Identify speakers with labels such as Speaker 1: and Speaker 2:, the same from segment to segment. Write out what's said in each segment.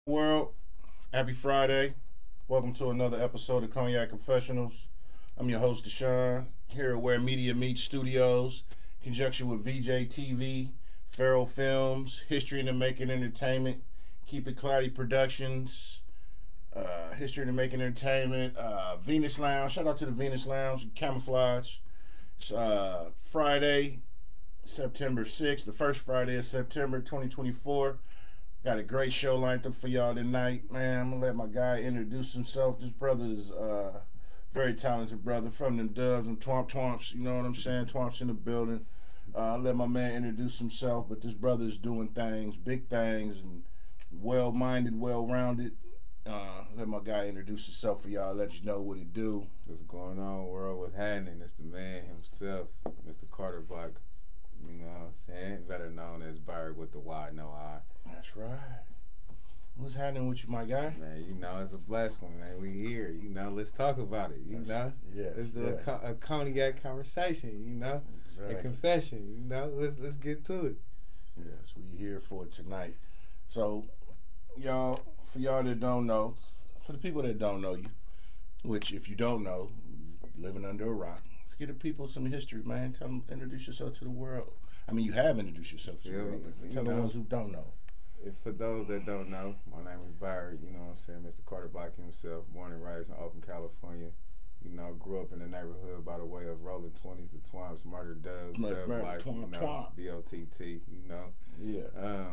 Speaker 1: World, happy Friday. Welcome to another episode of Cognac Confessionals. I'm your host, Deshaun, here at Where Media Meets Studios, in conjunction with VJ TV, Farrell Films, History in the Making Entertainment, Keep It Cloudy Productions, History in the Making Entertainment, Venus Lounge. Shout out to the Venus Lounge, Camouflage. It's Friday, September 6th, the first Friday of September 2024. Got a great show lined up for y'all tonight, man. I'm gonna let my guy introduce himself. This brother is very talented brother from them Dubs and Twomps. You know what I'm saying? Twomps in the building. I'll let my man introduce himself, but this brother is doing things, big things, and well-minded, well-rounded. Let my guy introduce himself for y'all. Let you know what he do.
Speaker 2: What's going on, world? What's happening? It's the man himself, Mr. Carter Block. You know what I'm saying? Better known as Bird with the Y, no I.
Speaker 1: That's right. What's happening with you, my guy?
Speaker 2: Man, you know, it's a blessed one, man. We here. You know, let's talk about it. You know?
Speaker 1: Yes.
Speaker 2: Let's do a cognac conversation, you know?
Speaker 1: Exactly.
Speaker 2: A confession, you know? Let's get to it.
Speaker 1: Yes, we here for it tonight. So, y'all, for y'all that don't know, for the people that don't know you, which if you don't know, living under a rock, give the people some history, man. Tell them, introduce yourself to the world. I mean, you have introduced yourself to the world, but tell the ones who don't know.
Speaker 2: For those that don't know, my name is Bird, you know what I'm saying, Mr. Carter Block himself, born and raised in Oakland, California. You know, grew up in the neighborhood by the way of rolling 20s, the Twomps, Murder Dubs, Dub Life, B-O-T-T, you know.
Speaker 1: Yeah.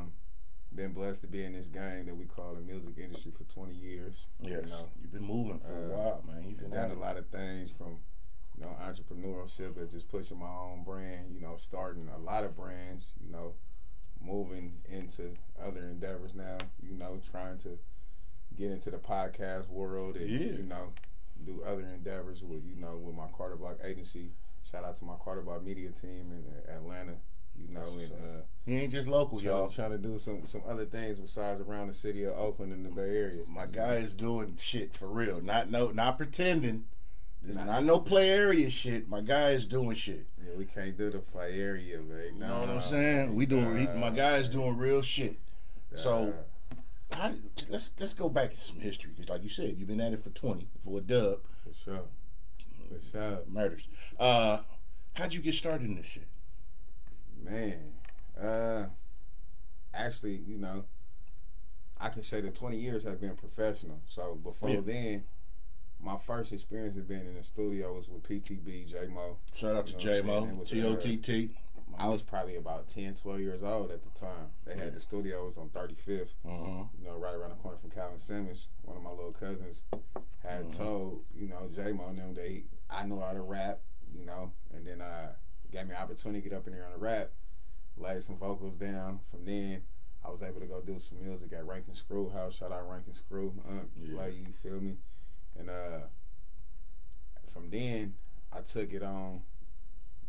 Speaker 2: Been blessed to be in this game that we call the music industry for 20 years.
Speaker 1: Yes,
Speaker 2: you know.
Speaker 1: You've been moving for a while, man. You've been
Speaker 2: done a lot of things from, you know, entrepreneurship and just pushing my own brand, you know, starting a lot of brands, you know, moving into other endeavors now, you know, trying to get into the podcast world and, you know, do other endeavors with, you know, with my Carter Block agency. Shout out to my Carter Block media team in Atlanta, you know, and
Speaker 1: he ain't just local, y'all.
Speaker 2: Trying to do some other things besides around the city of Oakland and the Bay Area.
Speaker 1: My guy is doing shit for real, not pretending. This is not no play area shit. My guy is doing shit.
Speaker 2: Yeah, we can't do the play area, man.
Speaker 1: You know what I'm saying? We doing. My guy is doing real shit. So, let's go back to some history because, like you said, you've been at it for 20 for a dub.
Speaker 2: For sure.
Speaker 1: Murders. How'd you get started in this shit?
Speaker 2: Man, actually, you know, I can say that 20 years have been professional. So before then, my first experience of being in the studio was with PTB, J-Mo.
Speaker 1: Shout out to J-Mo, T-O-T-T.
Speaker 2: I was probably about 10, 12 years old at the time. They had the studios on 35th, you know, right around the corner from Calvin Simmons. One of my little cousins had told, you know, J-Mo and them that I know how to rap, you know, and then gave me an opportunity to get up in there and rap, laid some vocals down. From then, I was able to go do some music at Rankin Screw House. Shout out Rankin Screw. Like, you feel me? And from then, I took it on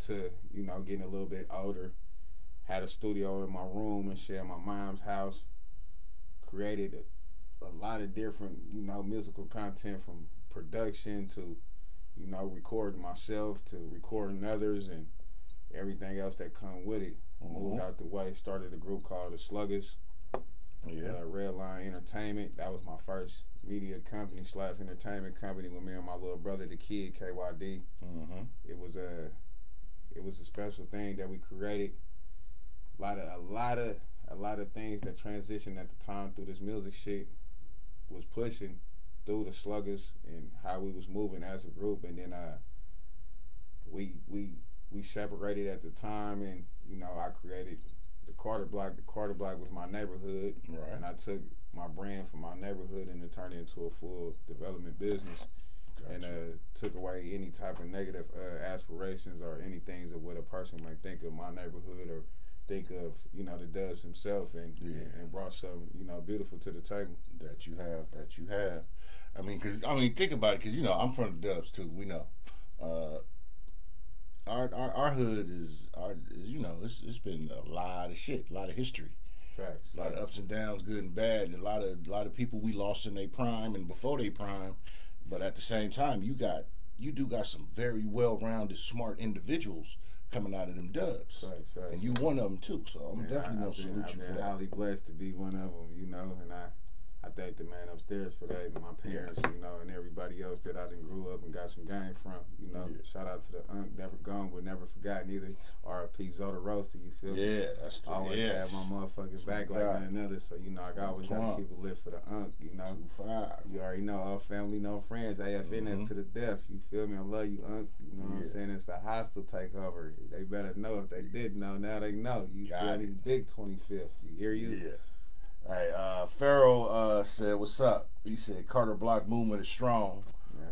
Speaker 2: to, you know, getting a little bit older. Had a studio in my room and shit at my mom's house. Created a lot of different, you know, musical content from production to, you know, recording myself to recording others and everything else that come with it. Moved out the way, started a group called The Sluggers. Red Line Entertainment. That was my first media company / entertainment company with me and my little brother, the kid, KYD. It was a special thing that we created. A lot of things that transitioned at the time through this music shit was pushing through the Sluggers and how we was moving as a group. And then we separated at the time, and you know, I created the Carter Block. The Carter Block was my neighborhood, and I took my brand from my neighborhood and turned it into a full development business. And took away any type of negative aspirations or any things of what a person might think of my neighborhood or think of, you know, the Dubs himself, and brought something, you know, beautiful to the table.
Speaker 1: That you have. I mean, think about it, because, you know, I'm from the Dubs too. We know. Our hood is you know, it's been a lot of shit, a lot of history.
Speaker 2: Facts.
Speaker 1: A lot of ups and downs, good and bad, and a lot of people we lost in their prime and before their prime. But at the same time, you do got some very well-rounded, smart individuals coming out of them Dubs.
Speaker 2: Right.
Speaker 1: And you one of them too. So I'm definitely gonna salute you for that.
Speaker 2: I've been highly blessed to be one of them, you know. And I thank the man upstairs for that, and my parents, you know, and everybody else that I done grew up and got some game from. You know, shout out to the never gone but never forgotten either. R.I.P. Zoda Roaster, you feel me?
Speaker 1: Yeah, that's true.
Speaker 2: Always have my motherfuckers back like none other, so you know I always gotta keep a lift for the you know.
Speaker 1: 2-5.
Speaker 2: You already know, all family, no friends. AFNF to the death. You feel me? I love you, You know what I'm saying? It's the hostile takeover. They better know. If they didn't know, now they know. You feel me? Big 25th. You hear you?
Speaker 1: Yeah. All right, Pharaoh said, "What's up?" He said, "Carter Block movement is strong,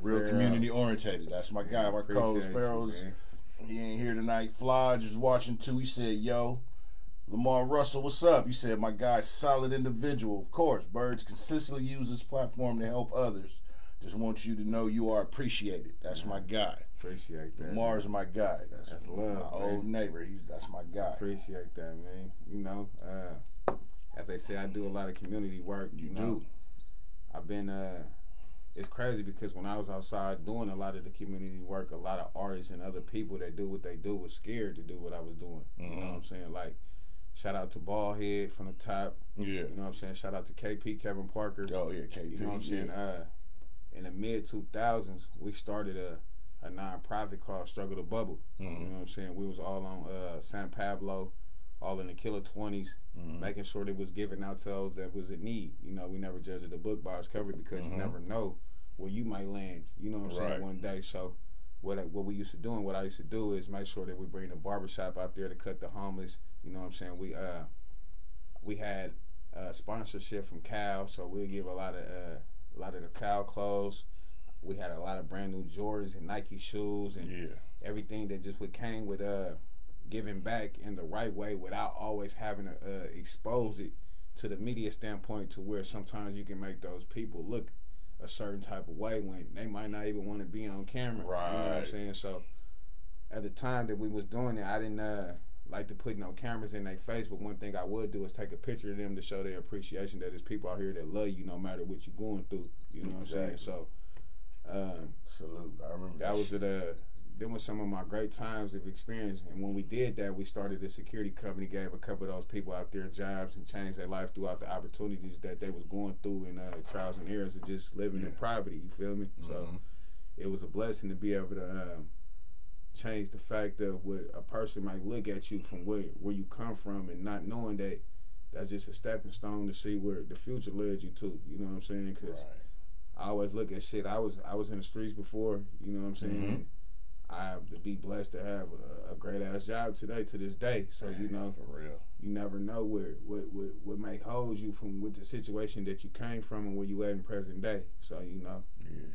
Speaker 1: real community orientated." That's my guy. My co-host Pharaoh's. He ain't here tonight. Flodge is watching too. He said, "Yo, Lamar Russell, what's up?" He said, "My guy's solid individual. Of course, Birds consistently use this platform to help others. Just want you to know you are appreciated." That's my guy.
Speaker 2: Appreciate that.
Speaker 1: Lamar's my guy.
Speaker 2: That's love.
Speaker 1: My old neighbor. That's my guy.
Speaker 2: Appreciate that, man. You know, as they say, I do a lot of community work. You know, I've been. It's crazy because when I was outside doing a lot of the community work, a lot of artists and other people that do what they do was scared to do what I was doing. You know what I'm saying? Like, shout out to Ballhead from the top.
Speaker 1: Yeah.
Speaker 2: You know what I'm saying? Shout out to KP, Kevin Parker.
Speaker 1: Oh, yeah, KP.
Speaker 2: You know what I'm saying? In the mid-2000s, we started a non-profit called Struggle to Bubble. You know what I'm saying? We was all on San Pablo, all in the killer 20s, making sure that was given out to those that was in need. You know, we never judged the book by its cover because you never know where you might land, you know what I'm saying, one day. So what we used to do and what I used to do is make sure that we bring the barbershop out there to cut the homeless. You know what I'm saying? We had sponsorship from Cal, so we'll give a lot of the Cal clothes. We had a lot of brand new Jordans and Nike shoes and everything that just came with giving back in the right way without always having to expose it to the media standpoint to where sometimes you can make those people look a certain type of way when they might not even want to be on camera.
Speaker 1: Right.
Speaker 2: You know what I'm saying? So at the time that we was doing it, I didn't like to put no cameras in their face, but one thing I would do is take a picture of them to show their appreciation that there's people out here that love you no matter what you're going through. You know what I'm saying? So
Speaker 1: salute. I remember
Speaker 2: that was them was some of my great times of experience. And when we did that, we started a security company, gave a couple of those people out there jobs and changed their life throughout the opportunities that they was going through and trials and errors of just living in poverty, you feel me? So it was a blessing to be able to change the fact of what a person might look at you from where you come from and not knowing that that's just a stepping stone to see where the future led you to, you know what I'm saying? Because I always look at shit. I was in the streets before, you know what I'm saying? I have to be blessed to have a great ass job today to this day. So you know,
Speaker 1: for real,
Speaker 2: you never know what may hold you from with the situation that you came from and where you at in present day. So you know,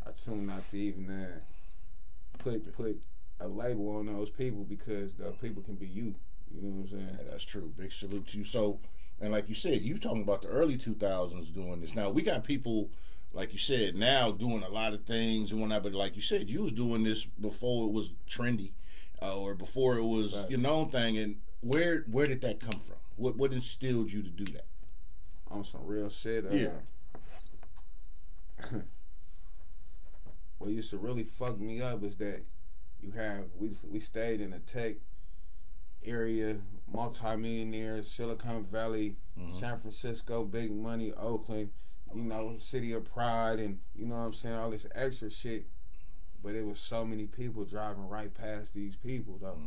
Speaker 2: I tune not to even put a label on those people because the people can be you. You know what I'm saying?
Speaker 1: Yeah, that's true. Big salute to you. So, and like you said, you talking about the early 2000s doing this. Now we got people, like you said, now doing a lot of things and whatnot, but like you said, you was doing this before it was trendy, or before it was your known thing. And where did that come from? What instilled you to do that?
Speaker 2: On some real shit. What used to really fuck me up is that we stayed in a tech area, multi-millionaires, Silicon Valley, San Francisco, big money, Oakland, you know, city of pride, and you know what I'm saying, all this extra shit. But it was so many people driving right past these people though.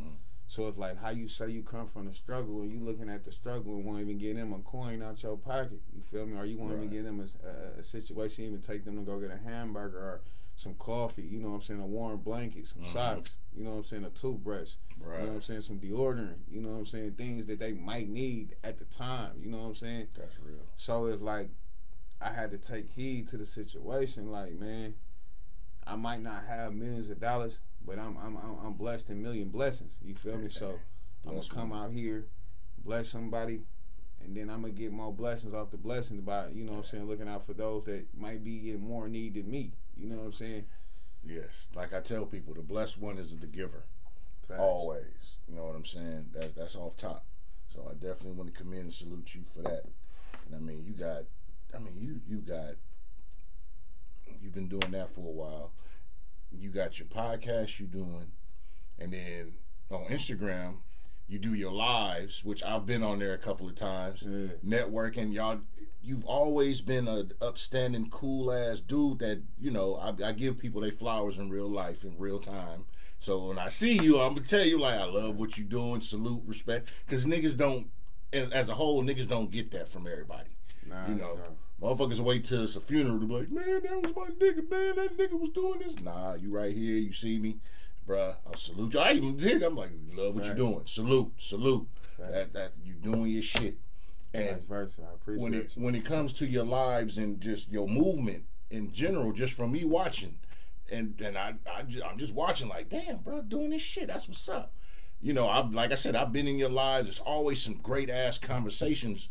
Speaker 2: So it's like how you say you come from the struggle and you looking at the struggle and won't even get them a coin out your pocket. You feel me? Or you won't even give them a situation, even take them to go get a hamburger or some coffee, you know what I'm saying, a warm blanket, some socks, you know what I'm saying, a toothbrush, you know what I'm saying, some deodorant, you know what I'm saying, things that they might need at the time, you know what I'm saying?
Speaker 1: That's real.
Speaker 2: So it's like I had to take heed to the situation. Like, man, I might not have millions of dollars, but I'm blessed in million blessings. You feel me? So I'm gonna come out here, bless somebody, and then I'm gonna get more blessings off the blessings by, you know what I'm saying, looking out for those that might be in more need than me. You know what I'm saying?
Speaker 1: Yes. Like I tell people, the blessed one is the giver. Facts. Always. You know what I'm saying? That's off top. So I definitely want to come in and salute you for that. And I mean, you've been doing that for a while. You got your podcast you doing, and then on Instagram, You do your lives, which I've been on there a couple of times.
Speaker 2: Yeah.
Speaker 1: Networking, y'all. You've always been a upstanding, cool ass dude that, you know, I give people their flowers in real life, in real time. So when I see you, I'm gonna tell you, like, I love what you doing, salute, respect, because niggas don't, as a whole, niggas don't get that from everybody.
Speaker 2: Nah,
Speaker 1: you know, motherfuckers wait till it's a funeral to be like, man, that was my nigga, man, that nigga was doing this. Nah, you right here, you see me, bruh, I'll salute you. I even did, I'm like, love what you doing, salute. That you doing your shit. And
Speaker 2: vice versa. I appreciate
Speaker 1: when it comes to your lives and just your movement in general, just from me watching, and I'm just watching like, damn, bro, doing this shit. That's what's up. You know, like I said, I've been in your lives. There's always some great ass conversations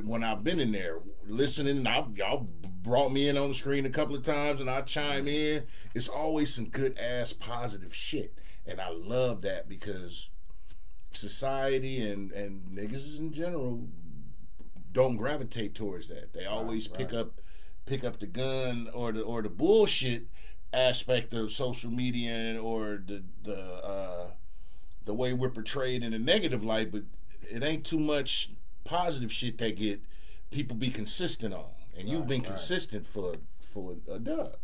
Speaker 1: when I've been in there listening. Y'all brought me in on the screen a couple of times, and I chime in. It's always some good ass positive shit, and I love that because society and niggas in general don't gravitate towards that. They always pick up the gun or the bullshit aspect of social media or the way we're portrayed in a negative light, but it ain't too much positive shit that get people be consistent on. And you've been consistent for a dub.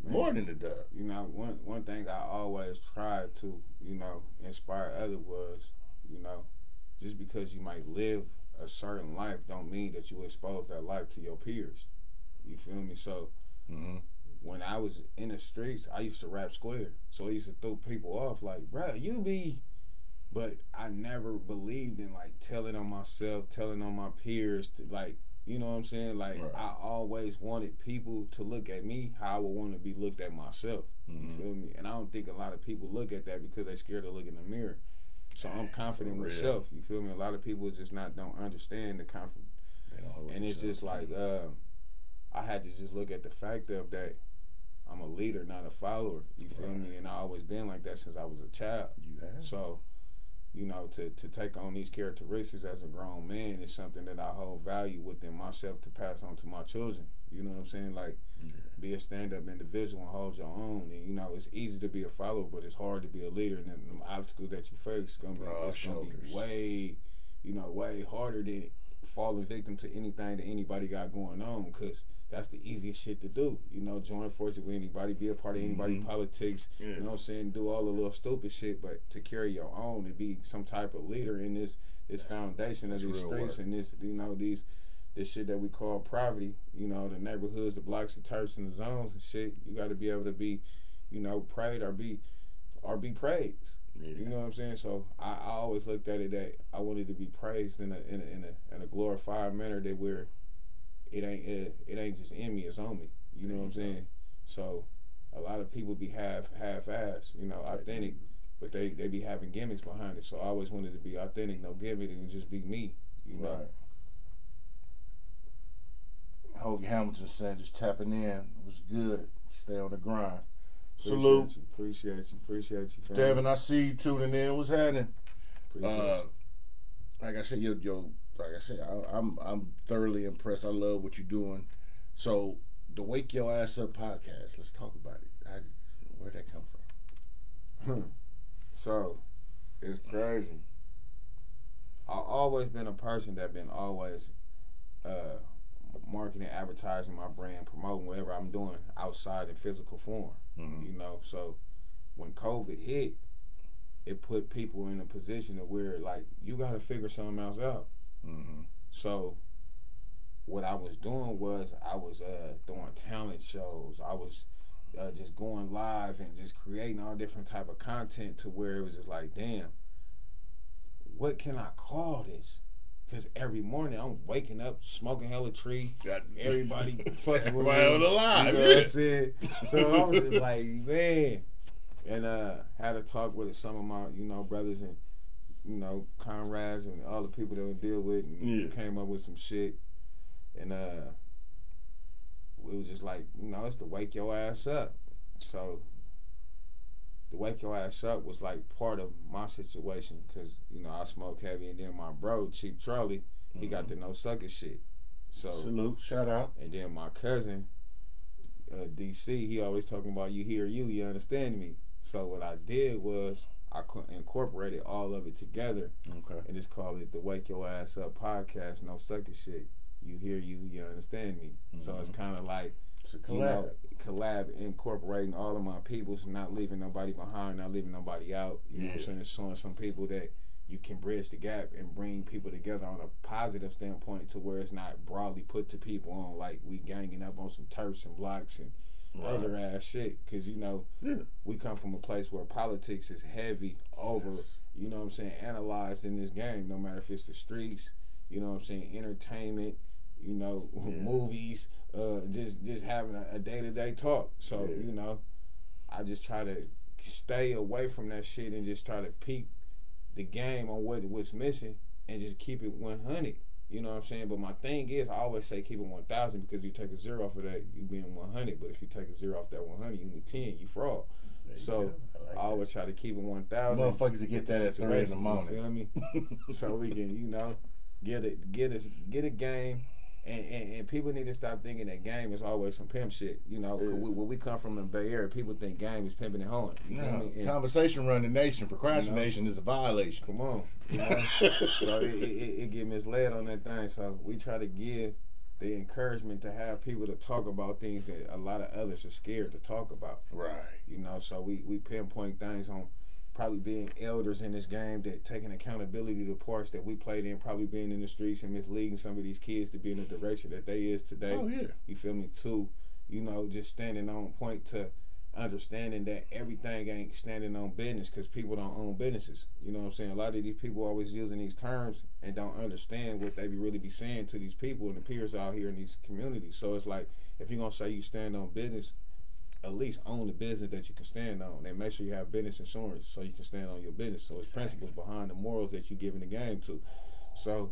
Speaker 1: More than a dub.
Speaker 2: You know, one thing I always tried to, you know, inspire others was, you know, just because you might live a certain life don't mean that you expose that life to your peers. You feel me? So when I was in the streets, I used to rap square. So I used to throw people off like, bruh, you be... But I never believed in like telling on myself, telling on my peers, to like, you know what I'm saying? Like I always wanted people to look at me how I would want to be looked at myself. You feel me? And I don't think a lot of people look at that because they're scared to look in the mirror. So I'm confident with self. You feel me? A lot of people just don't understand the confidence. And it's just like I had to just look at the fact of that I'm a leader, not a follower. You feel me? And I always been like that since I was a child. So, you know, to take on these characteristics as a grown man is something that I hold value within myself to pass on to my children. You know what I'm saying? Like, be a stand-up individual and hold your own. And, you know, it's easy to be a follower, but it's hard to be a leader. And the obstacles that you face is going to be way, you know, way harder than falling victim to anything that anybody got going on, because that's the easiest shit to do. You know, join forces with anybody, be a part of anybody's politics, you know what I'm saying, do all the little stupid shit, but to carry your own and be some type of leader in this foundation of these streets and this, you know, this shit that we call poverty, you know, the neighborhoods, the blocks, the turfs, and the zones and shit, you got to be able to be, you know, prayed or be praised. You know what I'm saying? So I always looked at it that I wanted to be praised in a glorified manner that where it ain't just in me, it's on me. You know what I'm saying? So a lot of people be half-ass, you know, authentic, but they be having gimmicks behind it. So I always wanted to be authentic, no gimmick, and just be me. You know.
Speaker 1: Hoagie Hamilton said, just tapping in. It was good. Stay on the grind.
Speaker 2: Appreciate you.
Speaker 1: Devin, I see you tuning in. What's happening? Like I said, I'm thoroughly impressed. I love what you're doing. So the Wake Your Ass Up podcast, let's talk about it. Where'd that come from?
Speaker 2: So it's crazy. I've always been a person that been always marketing, advertising my brand, promoting whatever I'm doing outside in physical form. You know, so when COVID hit, it put people in a position of where, like, you got to figure something else out. So what I was doing was I was doing talent shows. I was just going live and just creating all different type of content to where it was just like, damn, what can I call this? Because every morning I'm waking up, smoking hella tree, everybody fucking with me.
Speaker 1: On the line.
Speaker 2: You know what I'm saying? So I was just like, man. And had a talk with some of my, you know, brothers and, you know, comrades and all the people that we deal with, and came up with some shit. And it was just like, you know, it's to wake your ass up. So the wake your ass up was like part of my situation, because, you know, I smoke heavy, and then my bro, Cheap Charlie, he got the no sucker shit. So
Speaker 1: salute, shout out.
Speaker 2: And then my cousin, DC, he always talking about you understand me. So what I did was I incorporated all of it together.
Speaker 1: Okay.
Speaker 2: And just call it the Wake Your Ass Up podcast. No sucker shit. You hear you understand me. So it's kind of like,
Speaker 1: it's a collab.
Speaker 2: Collab, incorporating all of my peoples, not leaving nobody behind, not leaving nobody out. You know what I'm saying? It's showing some people that you can bridge the gap and bring people together on a positive standpoint to where it's not broadly put to people on like we ganging up on some turfs and blocks and other ass shit. Because, you know, we come from a place where politics is heavy over, you know what I'm saying, analyzed in this game, no matter if it's the streets, you know what I'm saying, entertainment, you know, movies, just having a day-to-day talk. So, you know, I just try to stay away from that shit and just try to peep the game on what's missing and just keep it 100. You know what I'm saying? But my thing is, I always say keep it 1,000 because you take a 0 off of that, you being 100. But if you take a 0 off that 100, you need 10, you fraud. So I always try to keep it 1,000.
Speaker 1: Motherfuckers to get that at 3 in the morning.
Speaker 2: You feel me? So we can, you know, get a game. And people need to stop thinking that game is always some pimp shit. You know, when we come from the Bay Area, people think game is pimping and hoeing. You feel me? And conversation
Speaker 1: run the nation. Procrastination is a violation.
Speaker 2: Come on. You know? So it get misled on that thing. So we try to give the encouragement to have people to talk about things that a lot of others are scared to talk about.
Speaker 1: Right.
Speaker 2: You know, so we pinpoint things on probably being elders in this game, that taking accountability to parts that we played in, probably being in the streets and misleading some of these kids to be in the direction that they is today.
Speaker 1: Oh, yeah.
Speaker 2: You feel me? Too, you know, just standing on point to understanding that everything ain't standing on business because people don't own businesses. You know what I'm saying? A lot of these people always using these terms and don't understand what they really be saying to these people and the peers out here in these communities. So it's like, if you're going to say you stand on business, at least own the business that you can stand on, and make sure you have business insurance so you can stand on your business. So it's principles behind the morals that you're giving the game to. So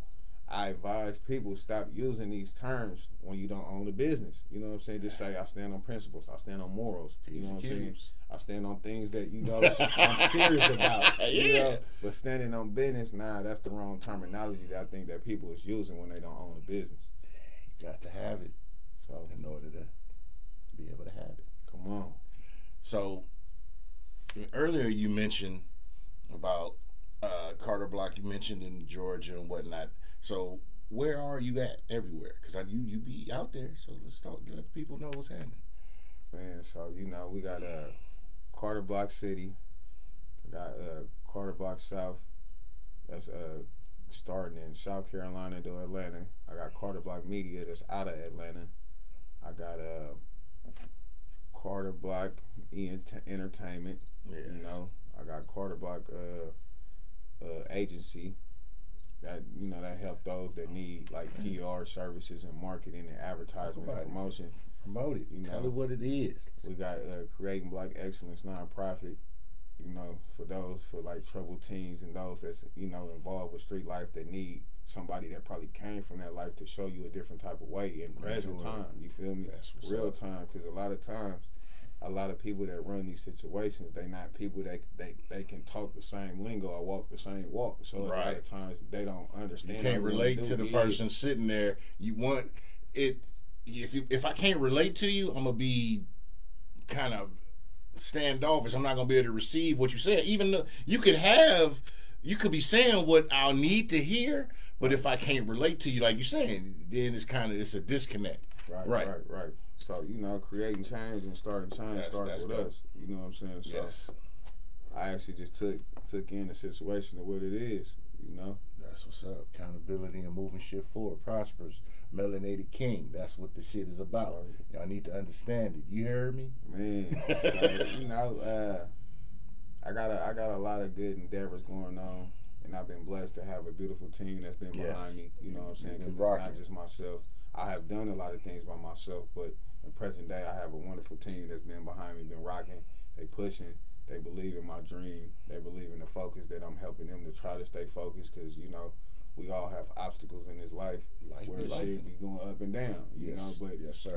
Speaker 2: I advise people stop using these terms when you don't own the business. You know what I'm saying? Just say I stand on principles, I stand on morals. You know what I'm saying? I stand on things that, you know, I'm serious about. You know? But standing on business, nah, that's the wrong terminology that I think that people is using when they don't own a business.
Speaker 1: You got to have it. So in order to be able to have it.
Speaker 2: Come on.
Speaker 1: So earlier you mentioned about Carter Block. You mentioned in Georgia and whatnot. So where are you at everywhere? Because you be out there. So let's talk. Let people know what's happening.
Speaker 2: Man, so you know we got Carter Block City. We got Carter Block South. That's starting in South Carolina to Atlanta. I got Carter Block Media that's out of Atlanta. I got Carter Block Entertainment.
Speaker 1: Yes.
Speaker 2: You know, I got Carter Block agency that, you know, that help those that need like PR services and marketing and advertisement and promotion.
Speaker 1: Promote it.
Speaker 2: You
Speaker 1: Tell
Speaker 2: know,
Speaker 1: it what it is.
Speaker 2: We got Creating Black Excellence nonprofit. You know, for like troubled teens and those that's, you know, involved with street life that need somebody that probably came from that life to show you a different type of way in present time. You feel me? Real time. Because a lot of times, a lot of people that run these situations, they not people that they can talk the same lingo or walk the same walk. So a lot of times they don't understand.
Speaker 1: You can't relate to the person sitting there. You want it. If I can't relate to you, I'm gonna be kind of standoffish. I'm not gonna be able to receive what you said. Even though you could be saying what I'll need to hear, but if I can't relate to you, like you're saying, then it's a disconnect.
Speaker 2: Right. So, you know, creating change and starting change starts with us. You know what I'm saying? So I actually just took in the situation of what it is, you know.
Speaker 1: That's what's up. Accountability and moving shit forward. Prosperous. Melanated King. That's what the shit is about. Y'all need to understand it. You heard me?
Speaker 2: Man. So, you know, I got a lot of good endeavors going on, and I've been blessed to have a beautiful team that's been behind me. You know what I'm saying? Because it's not just myself. I have done a lot of things by myself, but in present day, I have a wonderful team that's been behind me, been rocking. They pushing. They believe in my dream. They believe in the focus that I'm helping them to try to stay focused, because, you know, we all have obstacles in this life where shit be going up and down, you know, but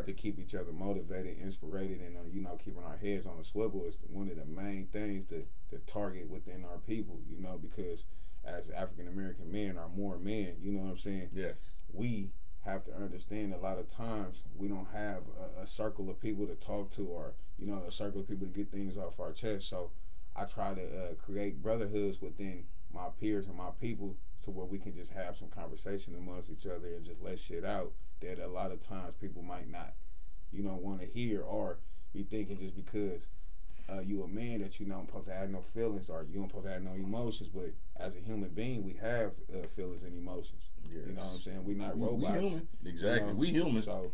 Speaker 2: to keep each other motivated, inspirated, and, you know, keeping our heads on the swivel is one of the main things to target within our people, you know, because as African-American men are more men, you know what I'm saying?
Speaker 1: Yes.
Speaker 2: We have to understand a lot of times we don't have a circle of people to talk to, or, you know, a circle of people to get things off our chest. So I try to create brotherhoods within my peers and my people to where we can just have some conversation amongst each other and just let shit out that a lot of times people might not, want to hear, or be thinking just because you a man that you don't supposed to have no feelings, or you don't supposed to have no emotions. But as a human being, we have feelings and emotions. Yes. You know what I'm saying? We're not robots.
Speaker 1: We human. Exactly. We human.
Speaker 2: So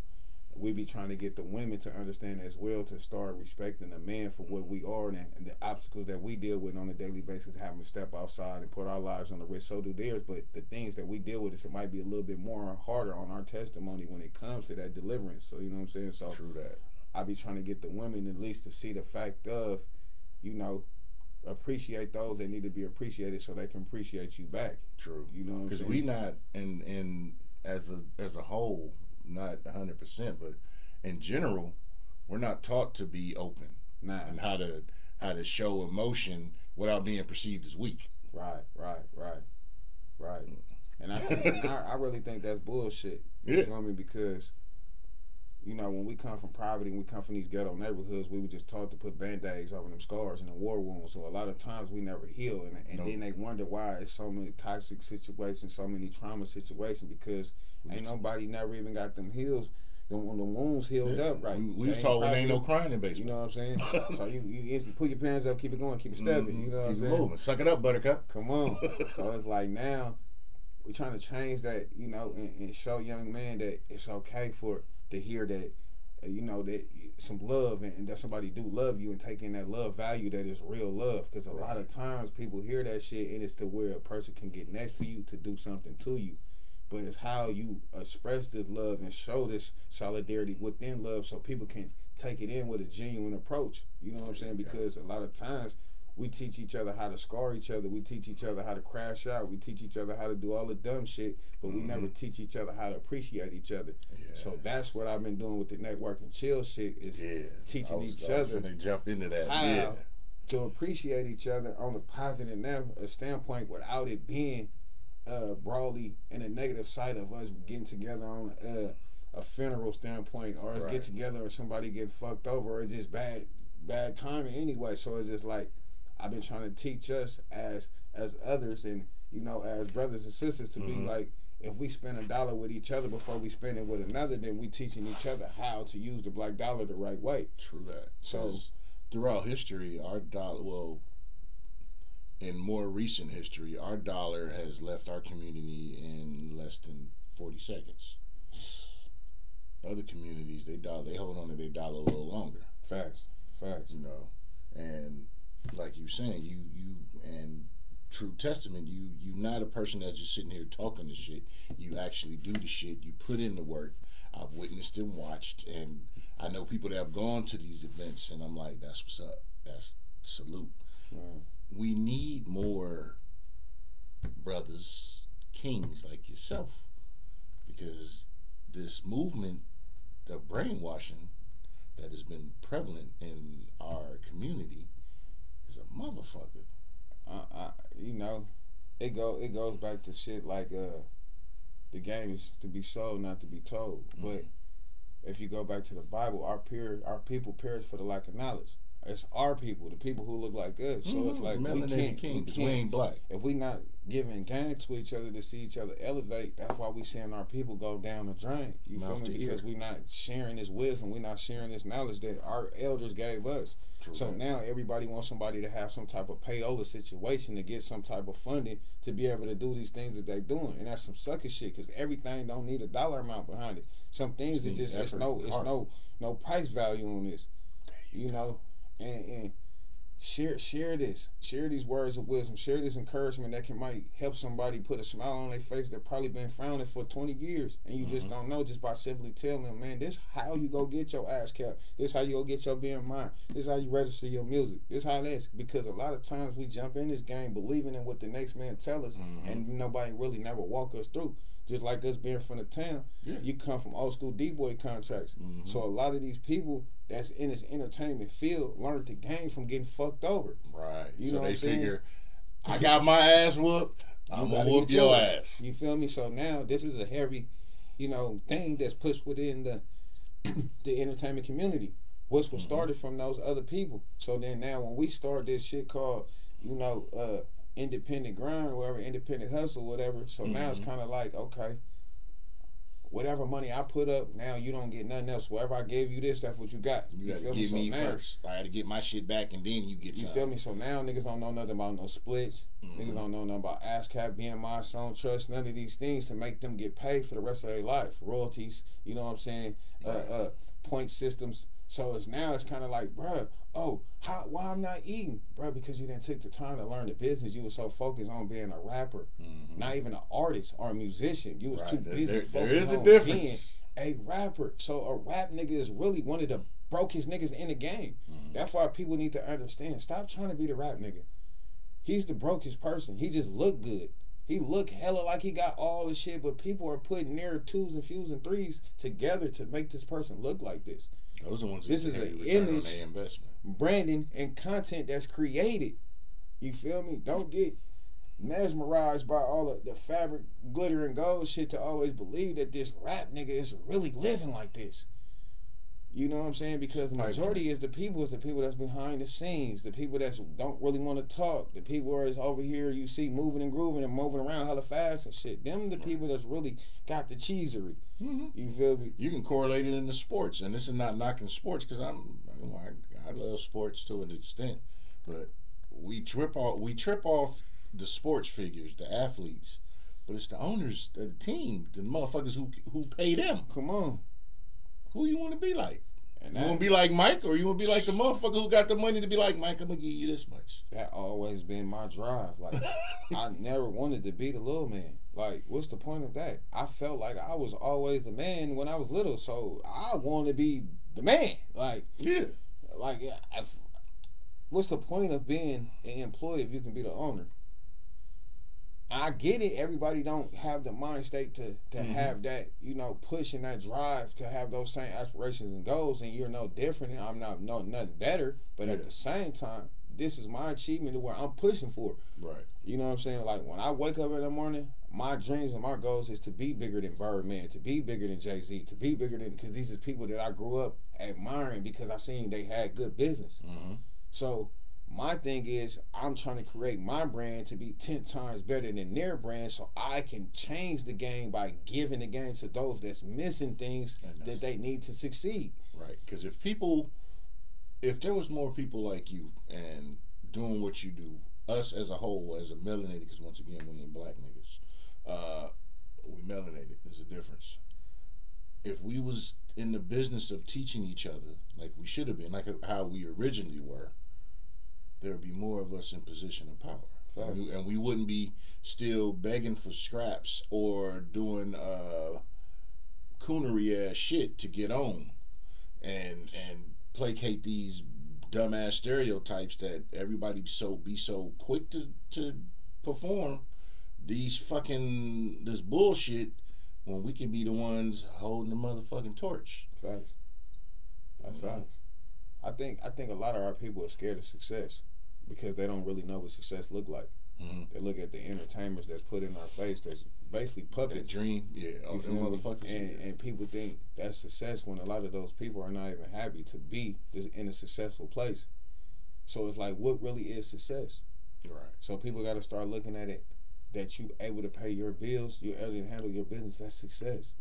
Speaker 2: we be trying to get the women to understand as well, to start respecting the man for what we are, and the obstacles that we deal with on a daily basis, having to step outside and put our lives on the risk. So do theirs. But the things that we deal with, it might be a little bit more harder on our testimony when it comes to that deliverance. So you know what I'm saying? So
Speaker 1: true that.
Speaker 2: I be trying to get the women at least to see the fact of, appreciate those that need to be appreciated so they can appreciate you back.
Speaker 1: True.
Speaker 2: You know what I'm saying?
Speaker 1: Because we not in as a whole, not 100%, but in general, we're not taught to be open.
Speaker 2: Nah.
Speaker 1: And how to show emotion without being perceived as weak.
Speaker 2: Right. And I really think that's bullshit.
Speaker 1: Yeah.
Speaker 2: You know what I mean? Because when we come from poverty and we come from these ghetto neighborhoods, we were just taught to put Band-Aids over them scars and the war wounds. So a lot of times we never heal. And then they wonder why it's so many toxic situations, so many trauma situations, because ain't nobody never even got them heals, the wounds healed up right.
Speaker 1: We was told there ain't no crying in basement.
Speaker 2: You know what I'm saying? So you put your pants up, keep it going, keep it stepping. You know what I'm saying?
Speaker 1: Moving. Suck it up, buttercup.
Speaker 2: Come on. So it's like now we're trying to change that, and show young men that it's okay to hear that, that some love and that somebody do love you, and taking that love value that is real love. Because a lot of times people hear that shit and it's to where a person can get next to you to do something to you. But it's how you express this love and show this solidarity within love so people can take it in with a genuine approach. You know what I'm saying? Because a lot of times we teach each other how to scar each other. We teach each other how to crash out. We teach each other how to do all the dumb shit, but we never teach each other how to appreciate each other. Yes. So that's what I've been doing with the network and chill shit, is teaching each other
Speaker 1: to jump into that.
Speaker 2: How to appreciate each other on a positive standpoint without it being broadly in a negative side of us getting together on a funeral standpoint, or us get together or somebody get fucked over, or it's just bad timing anyway. So it's just like, I've been trying to teach us as others and as brothers and sisters to be like, if we spend $1 with each other before we spend it with another, then we teaching each other how to use the black dollar the right way.
Speaker 1: True that.
Speaker 2: So
Speaker 1: throughout history, our dollar, in more recent history, our dollar has left our community in less than 40 seconds. Other communities, they hold on to their dollar a little longer.
Speaker 2: Facts.
Speaker 1: And like you saying, you and true testament, you not a person that's just sitting here talking the shit. You actually do the shit. You put in the work. I've witnessed and watched, and I know people that have gone to these events, and I'm like, that's what's up. That's salute. We need more brothers, kings like yourself, because this movement of brainwashing that has been prevalent in our community is a motherfucker.
Speaker 2: It goes back to shit like the game is to be sold, not to be told. But if you go back to the Bible, our people perish for the lack of knowledge. It's our people, the people who look like us. So it's like we ain't
Speaker 1: black.
Speaker 2: If we not giving game to each other to see each other elevate, that's why we seeing our people go down the drain. You feel me? Because we not sharing this wisdom, we not sharing this knowledge that our elders gave us. True. So now everybody wants somebody to have some type of payola situation to get some type of funding to be able to do these things that they're doing, and that's some sucker shit. Because everything don't need a dollar amount behind it. Some things that just it's no price value on this. And share these words of wisdom, share this encouragement that might help somebody put a smile on their face that probably been frowning for 20 years, and you just don't know, just by simply telling them, man, this how you go get your ass capped, this how you go get your BMI, this how you register your music, this how that is. Because a lot of times we jump in this game believing in what the next man tell us, and nobody really never walk us through. Just like us being from the town, you come from old school D-boy contracts. So a lot of these people that's in this entertainment field learned the game from getting fucked over.
Speaker 1: Right.
Speaker 2: You know what I'm
Speaker 1: figure, I got my ass whooped, I'm going to whoop your ass.
Speaker 2: You feel me? So now this is a heavy, thing that's pushed within the entertainment community. was started from those other people. So then now when we start this shit called, independent grind, or whatever, independent hustle, whatever. So now it's kind of like, okay, whatever money I put up, now you don't get nothing else. Whatever I gave you this, that's what you got.
Speaker 1: You got to give me first. I had to get my shit back, and then you get
Speaker 2: you
Speaker 1: something.
Speaker 2: Feel me? So now niggas don't know nothing about no splits. Niggas don't know nothing about ASCAP, BMI, Sound Trust, none of these things to make them get paid for the rest of their life. Royalties, you know what I'm saying? Right. Point systems. So it's kind of like, bruh, why I'm not eating? Bruh, because you didn't take the time to learn the business. You was so focused on being a rapper, not even an artist or a musician. You was too busy focused on being a rapper. So a rap nigga is really one of the brokest niggas in the game. That's why people need to understand. Stop trying to be the rap nigga. He's the brokest person. He just look good. He look hella like he got all the shit, but people are putting their 2s and fews and 3s together to make this person look like this.
Speaker 1: Those are the ones.
Speaker 2: This is an image, branding, and content that's created. You feel me? Don't get mesmerized by all the fabric, glitter, and gold shit to always believe that this rap nigga is really living like this. You know what I'm saying? Because the majority is the people that's behind the scenes, the people that don't really want to talk, the people that's over here you see moving and grooving and moving around hella fast and shit. Them the people that's really got the cheesery. You feel me?
Speaker 1: You can correlate it into sports, and this is not knocking sports because I love sports to an extent, but we trip off the sports figures, the athletes, but it's the owners of the team, the motherfuckers who pay them.
Speaker 2: Come on.
Speaker 1: Who you want to be like? You want to be like Mike, or you want to be like the motherfucker who got the money to be like Mike? I'm gonna give you this much.
Speaker 2: That always been my drive. Like I never wanted to be the little man. Like, what's the point of that? I felt like I was always the man when I was little, so I want to be the man. Like,
Speaker 1: yeah.
Speaker 2: Like, what's the point of being an employee if you can be the owner? I get it. Everybody don't have the mind state to have that, push and that drive to have those same aspirations and goals, and you're no different. I'm not nothing better, but at the same time, this is my achievement to where I'm pushing for.
Speaker 1: Right.
Speaker 2: You know what I'm saying? Like, when I wake up in the morning, my dreams and my goals is to be bigger than Birdman, to be bigger than Jay-Z, to be bigger than, because these are people that I grew up admiring because I seen they had good business. So my thing is, I'm trying to create my brand to be 10 times better than their brand, so I can change the game by giving the game to those that's missing things that they need to succeed.
Speaker 1: Right. Because if there was more people like you and doing what you do, us as a whole, as a melanated, because once again, we ain't black niggas, we melanated. There's a difference. If we was in the business of teaching each other like we should have been, like how we originally were, there would be more of us in position of power. And we wouldn't be still begging for scraps or doing coonery ass shit to get on and placate these dumbass stereotypes that everybody be so quick to perform this bullshit when we can be the ones holding the motherfucking torch.
Speaker 2: Facts. That's facts. I think a lot of our people are scared of success because they don't really know what success look like. They look at the entertainers that's put in our face that's basically puppets.
Speaker 1: That dream, motherfuckers.
Speaker 2: And people think that's success when a lot of those people are not even happy to be in a successful place. So it's like, what really is success?
Speaker 1: Right.
Speaker 2: So people got to start looking at it that you able to pay your bills, you're able to handle your business. That's success.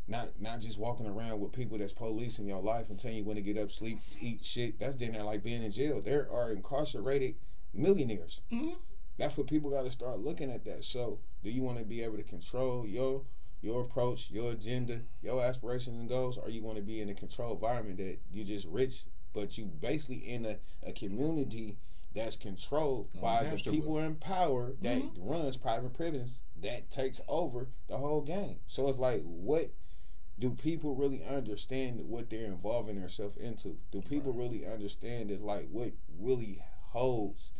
Speaker 2: Not just walking around with people that's policing your life and telling you when to get up, sleep, eat shit. That's dinner like being in jail. There are incarcerated millionaires. That's what people got to start looking at that. So do you want to be able to control your approach, your agenda, your aspirations and goals, or you want to be in a controlled environment that you're just rich, but you basically in a community that's controlled by the people in power that runs private prisons that takes over the whole game. So it's like, what do people really understand what they're involving themselves into? Do people really understand that, like, what really holds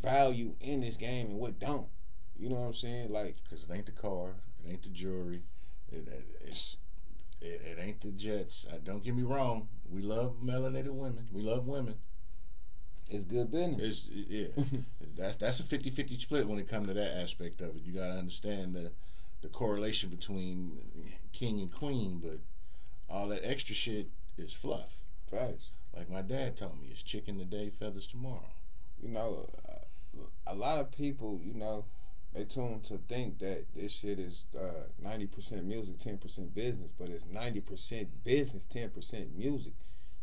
Speaker 2: value in this game and what don't? You know what I'm saying? Like,
Speaker 1: because it ain't the car, it ain't the jewelry, it ain't the jets. Don't get me wrong. We love melanated women. We love women.
Speaker 2: It's good business.
Speaker 1: That's a 50-50 split when it comes to that aspect of it. You got to understand the correlation between king and queen, but all that extra shit is fluff.
Speaker 2: Facts.
Speaker 1: Like my dad told me, it's chicken today, feathers tomorrow.
Speaker 2: You know, a lot of people, you know, they tune to think that this shit is 90% music, 10% business, but it's 90% business, 10% music.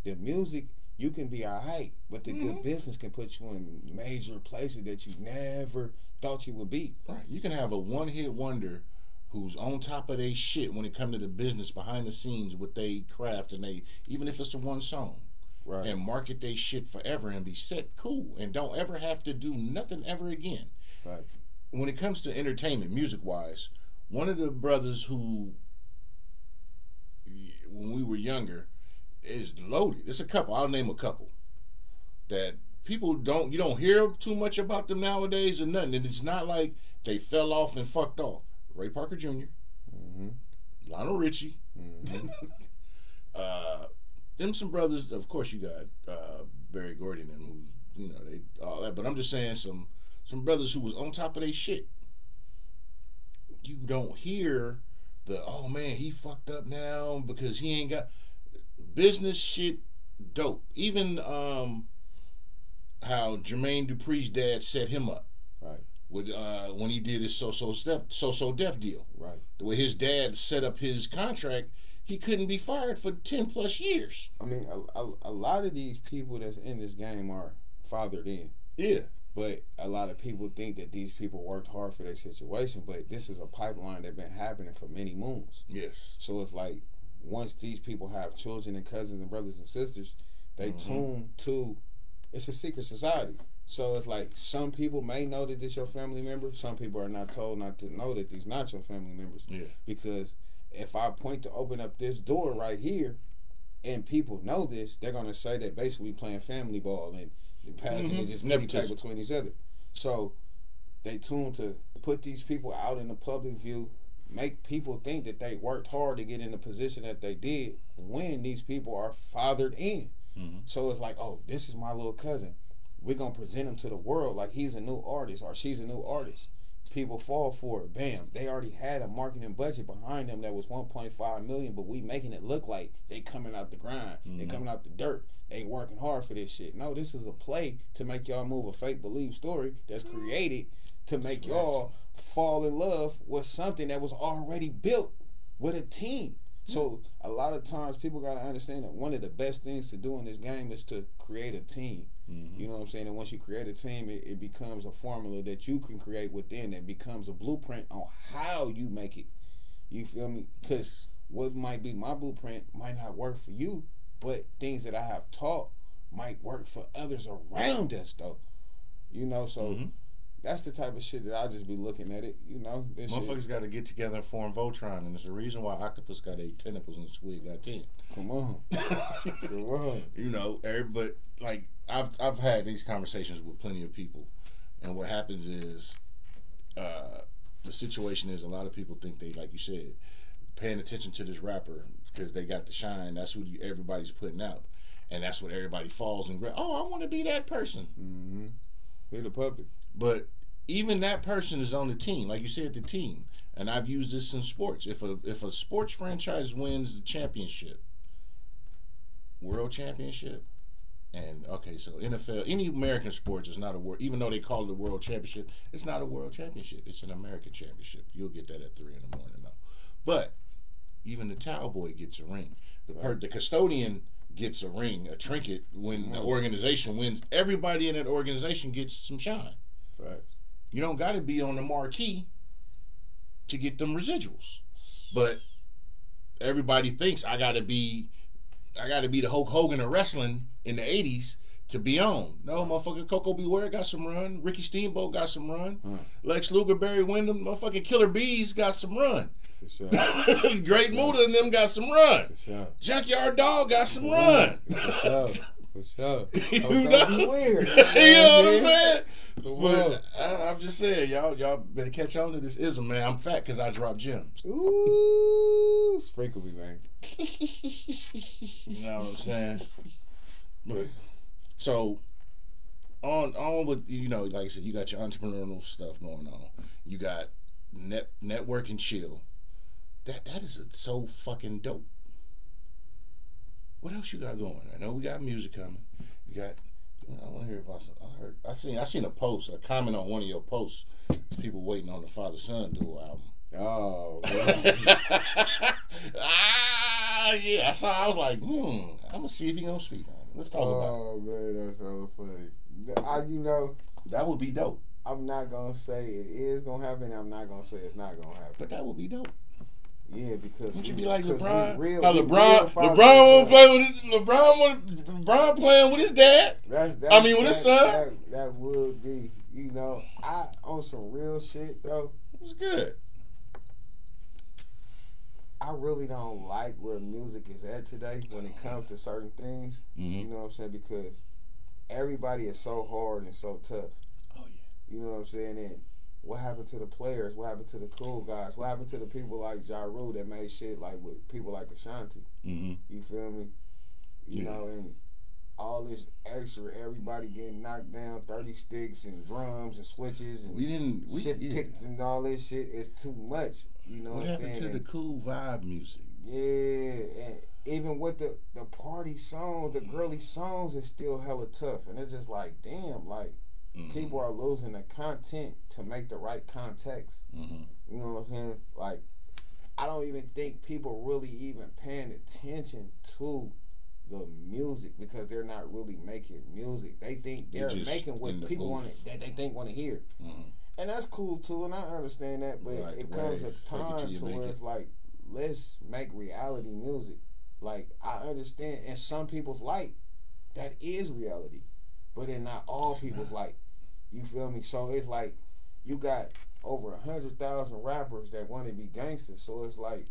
Speaker 2: The music, you can be alright, but the good business can put you in major places that you never thought you would be.
Speaker 1: Right. You can have a one-hit wonder who's on top of their shit when it comes to the business behind the scenes with they craft, and they, even if it's a one song,
Speaker 2: right,
Speaker 1: and market they shit forever and be set cool and don't ever have to do nothing ever again.
Speaker 2: Right.
Speaker 1: When it comes to entertainment, music-wise, one of the brothers who, when we were younger, is loaded. It's a couple. I'll name a couple that you don't hear too much about them nowadays or nothing. And it's not like they fell off and fucked off. Ray Parker Jr., Lionel Richie, them some brothers. Of course, you got Barry Gordy and them, who, you know, they all that. But I'm just saying some brothers who was on top of their shit. You don't hear the, oh man, he fucked up now because he ain't got business shit. Dope. Even how Jermaine Dupri's dad set him up,
Speaker 2: right,
Speaker 1: with when he did his So-So Def deal.
Speaker 2: Right.
Speaker 1: The way his dad set up his contract, he couldn't be fired for 10 plus years.
Speaker 2: I mean, a lot of these people that's in this game are fathered in.
Speaker 1: Yeah.
Speaker 2: But a lot of people think that these people worked hard for their situation, but this is a pipeline that's been happening for many moons.
Speaker 1: Yes.
Speaker 2: So it's like, once these people have children and cousins and brothers and sisters, they tune to, it's a secret society. So it's like, some people may know that this your family member. Some people are not told not to know that these not your family members.
Speaker 1: Yeah.
Speaker 2: Because if I point to open up this door right here, and people know this, they're gonna say that basically playing family ball and passing and just pity play between each other. So they tune to put these people out in the public view, make people think that they worked hard to get in the position that they did, when these people are fathered in. So it's like, oh, this is my little cousin. We're going to present him to the world like he's a new artist or she's a new artist. People fall for it. Bam. They already had a marketing budget behind them that was $1.5 million, but we making it look like they coming out the grind. They coming out the dirt. They working hard for this shit. No, this is a play to make y'all move a fake believe story that's created to make y'all fall in love with something that was already built with a team. So a lot of times people got to understand that one of the best things to do in this game is to create a team. You know what I'm saying? And once you create a team, it becomes a formula that you can create within, that becomes a blueprint on how you make it. You feel me? Because what might be my blueprint might not work for you, but things that I have taught might work for others around us, though. You know, so that's the type of shit that I just be looking at it, you know.
Speaker 1: Motherfuckers got to get together and form Voltron, and it's the reason why Octopus got 8 tentacles and Squid got 10.
Speaker 2: Come on. Come on.
Speaker 1: You know, but like I've had these conversations with plenty of people, and what happens is the situation is a lot of people think they, like you said, paying attention to this rapper because they got the shine. That's what everybody's putting out, and that's what everybody falls and grabs. Oh, I want to be that person.
Speaker 2: They're the public.
Speaker 1: But even that person is on the team, like you said, the team. And I've used this in sports. If a sports franchise wins the championship, world championship, and okay, so NFL, any American sports is not a world. Even though they call it a world championship, it's not a world championship. It's an American championship. You'll get that at 3 in the morning, though. But even the towel boy gets a ring. The custodian gets a ring, a trinket when the organization wins. Everybody in that organization gets some shine.
Speaker 2: Facts.
Speaker 1: You don't got to be on the marquee to get them residuals, but everybody thinks I got to be the Hulk Hogan of wrestling in the '80s to be on. No, motherfucker, Coco Beware got some run. Ricky Steamboat got some run. Lex Luger, Barry Windham, motherfucking Killer Bees got some run.
Speaker 2: For sure.
Speaker 1: Great Muda and them got some run.
Speaker 2: For sure.
Speaker 1: Junkyard Dog got some run.
Speaker 2: For sure. For sure.
Speaker 1: You know?
Speaker 2: Weird.
Speaker 1: You know what I'm saying? But I'm just saying, y'all better catch on to this ism, man. I'm fat because I drop gems.
Speaker 2: Ooh, sprinkle me, man.
Speaker 1: You know what I'm saying? But, so, on with, you know, like I said, you got your entrepreneurial stuff going on. You got network and chill. That is so fucking dope. What else you got going? I know we got music coming. You got. I want to hear about some. I seen a post, a comment on one of your posts. There's people waiting on the Father Son duo album.
Speaker 2: Oh,
Speaker 1: yeah. I was like, I'm gonna see if he gonna speak on it. Let's talk about it.
Speaker 2: Oh man, that's so funny.
Speaker 1: That would be dope.
Speaker 2: I'm not gonna say it is gonna happen. I'm not gonna say it's not gonna happen.
Speaker 1: But that would be dope.
Speaker 2: Yeah, because
Speaker 1: would you be like LeBron? LeBron playing with his dad. With his son.
Speaker 2: That would be. I on some real shit though.
Speaker 1: It was good.
Speaker 2: I really don't like where music is at today when it comes to certain things.
Speaker 1: Mm-hmm.
Speaker 2: You know what I'm saying? Because everybody is so hard and so tough.
Speaker 1: Oh yeah.
Speaker 2: You know what I'm saying? And what happened to the players? What happened to the cool guys? What happened to the people like Ja Rule that made shit like with people like Ashanti?
Speaker 1: Mm-hmm.
Speaker 2: You feel me? You know, and all this extra, everybody getting knocked down, 30 sticks and drums and switches and shift kicks and all this shit is too much. You know what I'm saying?
Speaker 1: What happened to the cool vibe music?
Speaker 2: Yeah, and even with the party songs, the girly songs is still hella tough. And it's just like, damn, like, people are losing the content to make the right context.
Speaker 1: Mm-hmm.
Speaker 2: You know what I'm saying? Like, I don't even think people really even paying attention to the music because they're not really making music. They think they're making what people want to hear.
Speaker 1: Mm-hmm.
Speaker 2: And that's cool too, and I understand that, but it comes a time to where it's like, let's make reality music. Like, I understand, and some people's like, that is reality, but in not all people's like. You feel me? So it's like, you got over 100,000 rappers that want to be gangsters, so it's like,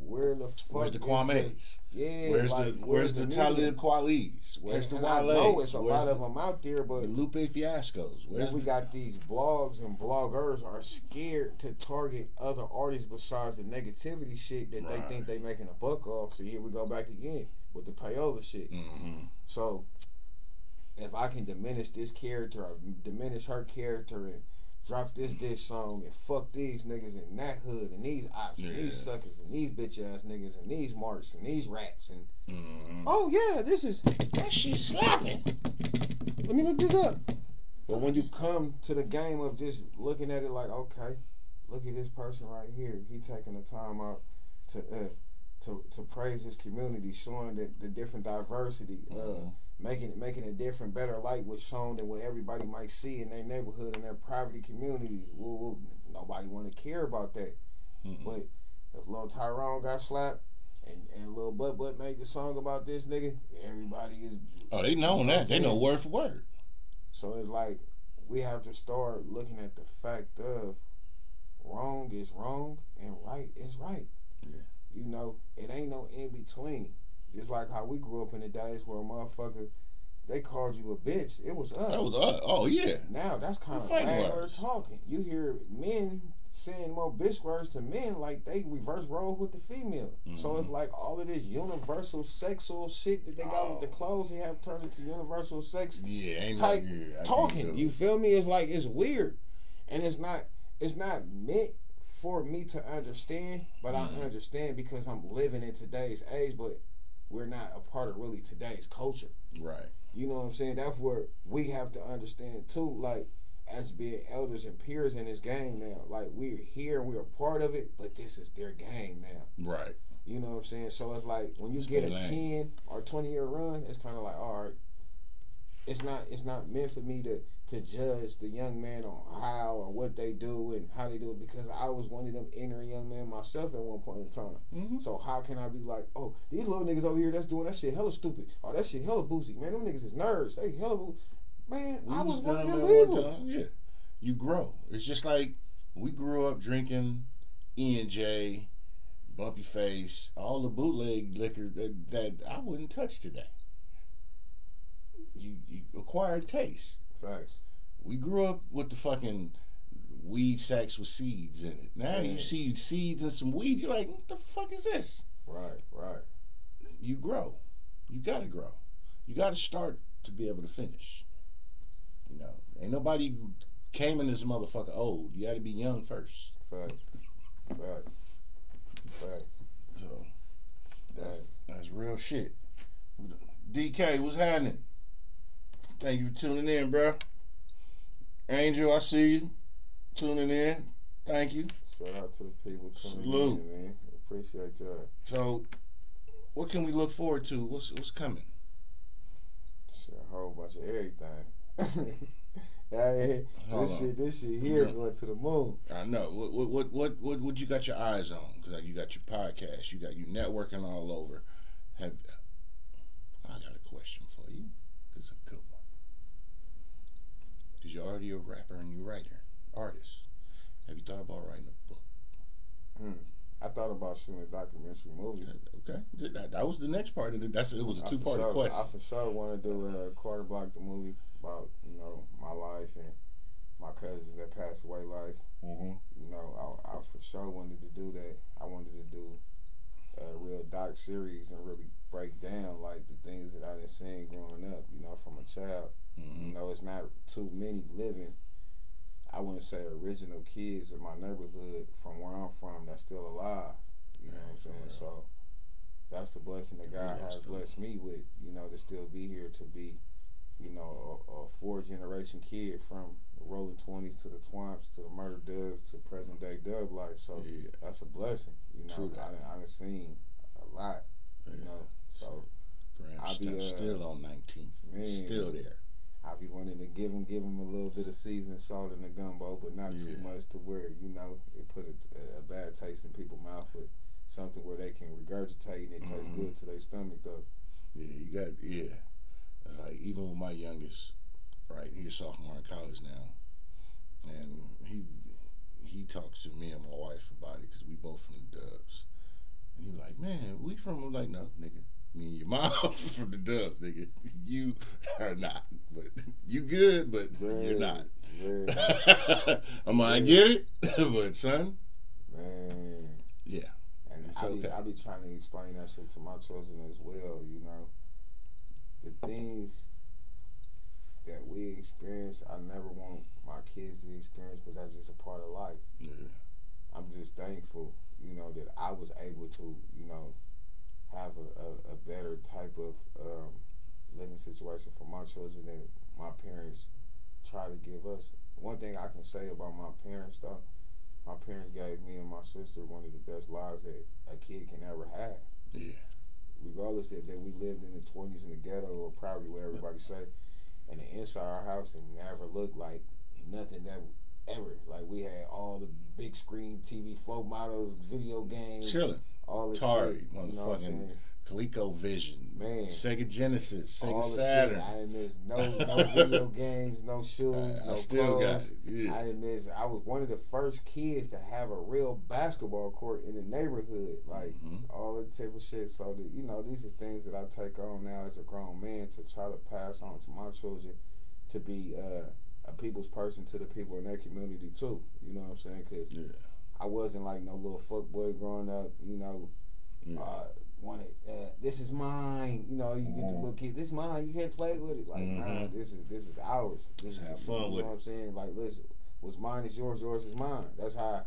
Speaker 2: where the fuck
Speaker 1: where's the Kwame's? Where's the Talib Kweli's? Where's the Wale's?
Speaker 2: I know it's a lot of them out there, but
Speaker 1: the Lupe Fiascos.
Speaker 2: We got these blogs and bloggers are scared to target other artists besides the negativity shit that they think they making a buck off. So here we go back again with the payola shit.
Speaker 1: Mm-hmm.
Speaker 2: So if I can diminish this character or diminish her character and drop this song and fuck these niggas in that hood and these ops and these suckers and these bitch ass niggas and these marks and these rats and oh yeah, that shit slapping. Let me look this up. But when you come to the game of just looking at it like, okay, look at this person right here. He taking the time out to praise his community, showing that the different diversity, making a different, better light was shown than what everybody might see in their neighborhood and their private community. Well, nobody want to care about that. But if Lil Tyrone got slapped and Lil Butt made the song about this nigga, everybody is.
Speaker 1: Oh, they know that. They know word for word.
Speaker 2: So it's like we have to start looking at the fact of wrong is wrong and right is right.
Speaker 1: Yeah.
Speaker 2: You know, it ain't no in between. Just like how we grew up in the days where a motherfucker, they called you a bitch. It was up.
Speaker 1: That was up. Oh, yeah.
Speaker 2: Now, that's kind of regular talking. You hear men saying more bitch words to men like they reverse roles with the female.
Speaker 1: Mm-hmm.
Speaker 2: So it's like all of this universal sexual shit that they got with the clothes they have turned into universal sex type talking. You feel me? It's like, it's weird. And it's not meant for me to understand, but I understand because I'm living in today's age, but we're not a part of really today's culture.
Speaker 1: Right.
Speaker 2: You know what I'm saying? That's where we have to understand too, like, as being elders and peers in this game now. Like, we're here and we're a part of it, but this is their game now.
Speaker 1: Right.
Speaker 2: You know what I'm saying? So it's like when you get a 10 or 20-year run, it's kind of like, all right, it's not meant for me to judge the young man on how or what they do and how they do it, because I was one of them ignorant young men myself at one point in time.
Speaker 1: Mm-hmm.
Speaker 2: So how can I be like, oh, these little niggas over here that's doing that shit hella stupid. Oh, that shit hella boozy. Man, them niggas is nerds. They hella boozy. Man, I was one of them people.
Speaker 1: Yeah. You grow. It's just like we grew up drinking E&J, Bumpy Face, all the bootleg liquor that I wouldn't touch today. You acquired taste.
Speaker 2: Facts.
Speaker 1: We grew up with the fucking weed sacks with seeds in it. Now you see seeds and some weed, you're like, what the fuck is this?
Speaker 2: Right.
Speaker 1: You grow. You gotta grow. You gotta start to be able to finish. You know, ain't nobody came in this motherfucker old. You gotta be young first.
Speaker 2: Facts.
Speaker 1: So that's real shit. DK, what's happening? Thank you for tuning in, bro. Angel, I see you tuning in. Thank you.
Speaker 2: Shout out to the people tuning in, man. Appreciate y'all.
Speaker 1: So, what can we look forward to? What's coming?
Speaker 2: Shit, a whole bunch of everything. This shit here going to the moon.
Speaker 1: I know. What you got your eyes on? Because like you got your podcast, you networking all over. I got a question for you. It's a good one. Because you're already a rapper and you artist. Have you thought about writing a book?
Speaker 2: I thought about shooting a documentary movie.
Speaker 1: Okay, that was the next part of it. It was a two-part question.
Speaker 2: I for sure want to do a Quarter Block the movie about my life and my cousins that passed away life. Mm-hmm. I for sure wanted to do that. I wanted to do a real doc series and really break down like the things that I done seen growing up. From a child. Mm-hmm. It's not too many living. I wouldn't say original kids in my neighborhood from where I'm from that's still alive. You know what I'm saying? So that's the blessing that God has blessed me with, to still be here, to be, a four-generation kid from the rolling 20s to the Twomps to the murder dubs to present day dub life. So that's a blessing. I done seen a lot, So
Speaker 1: I'll be still on 19th. Man, still there.
Speaker 2: I be wanting to give him a little bit of seasoned salt in the gumbo, but not too much to where, it put a bad taste in people's mouth, but something where they can regurgitate and it tastes good to their stomach, though.
Speaker 1: Yeah, It's like, even with my youngest, right, he's a sophomore in college now, and he talks to me and my wife about it because we both from the Dubs. And he's like, man, we from, I'm like, no, nigga. Me and your mom from the Dubs, nigga. You are not, but you good, but you're not. I'm like, I get it, but son,
Speaker 2: man,
Speaker 1: yeah.
Speaker 2: And I be trying to explain that shit to my children as well. The things that we experience, I never want my kids to experience, but that's just a part of life. Yeah. I'm just thankful, that I was able to, have a better type of living situation for my children than my parents try to give us. One thing I can say about my parents, though, my parents gave me and my sister one of the best lives that a kid can ever have. Yeah. Regardless that we lived in the 20s in the ghetto or probably where everybody say, and the inside our house, and never looked like nothing that ever. Like, we had all the big screen TV float models, video games.
Speaker 1: Chilling.
Speaker 2: All this
Speaker 1: Atari,
Speaker 2: shit,
Speaker 1: motherfucking ColecoVision,
Speaker 2: man,
Speaker 1: Sega Genesis, Sega
Speaker 2: all
Speaker 1: Saturn.
Speaker 2: I didn't miss no video games, no shoes, no
Speaker 1: still
Speaker 2: clothes.
Speaker 1: Got it. Yeah.
Speaker 2: I didn't miss. I was one of the first kids to have a real basketball court in the neighborhood, like all that type of shit. So these are things that I take on now as a grown man to try to pass on to my children, to be a people's person to the people in their community too. You know what I'm saying? Because I wasn't like no little fuck boy growing up. Wanted this is mine. You get the little kid. This is mine. You can't play with it. Like nah, this is ours. This
Speaker 1: have fun with it.
Speaker 2: You know what I'm saying? Like, listen, what's mine is yours. Yours is mine. That's how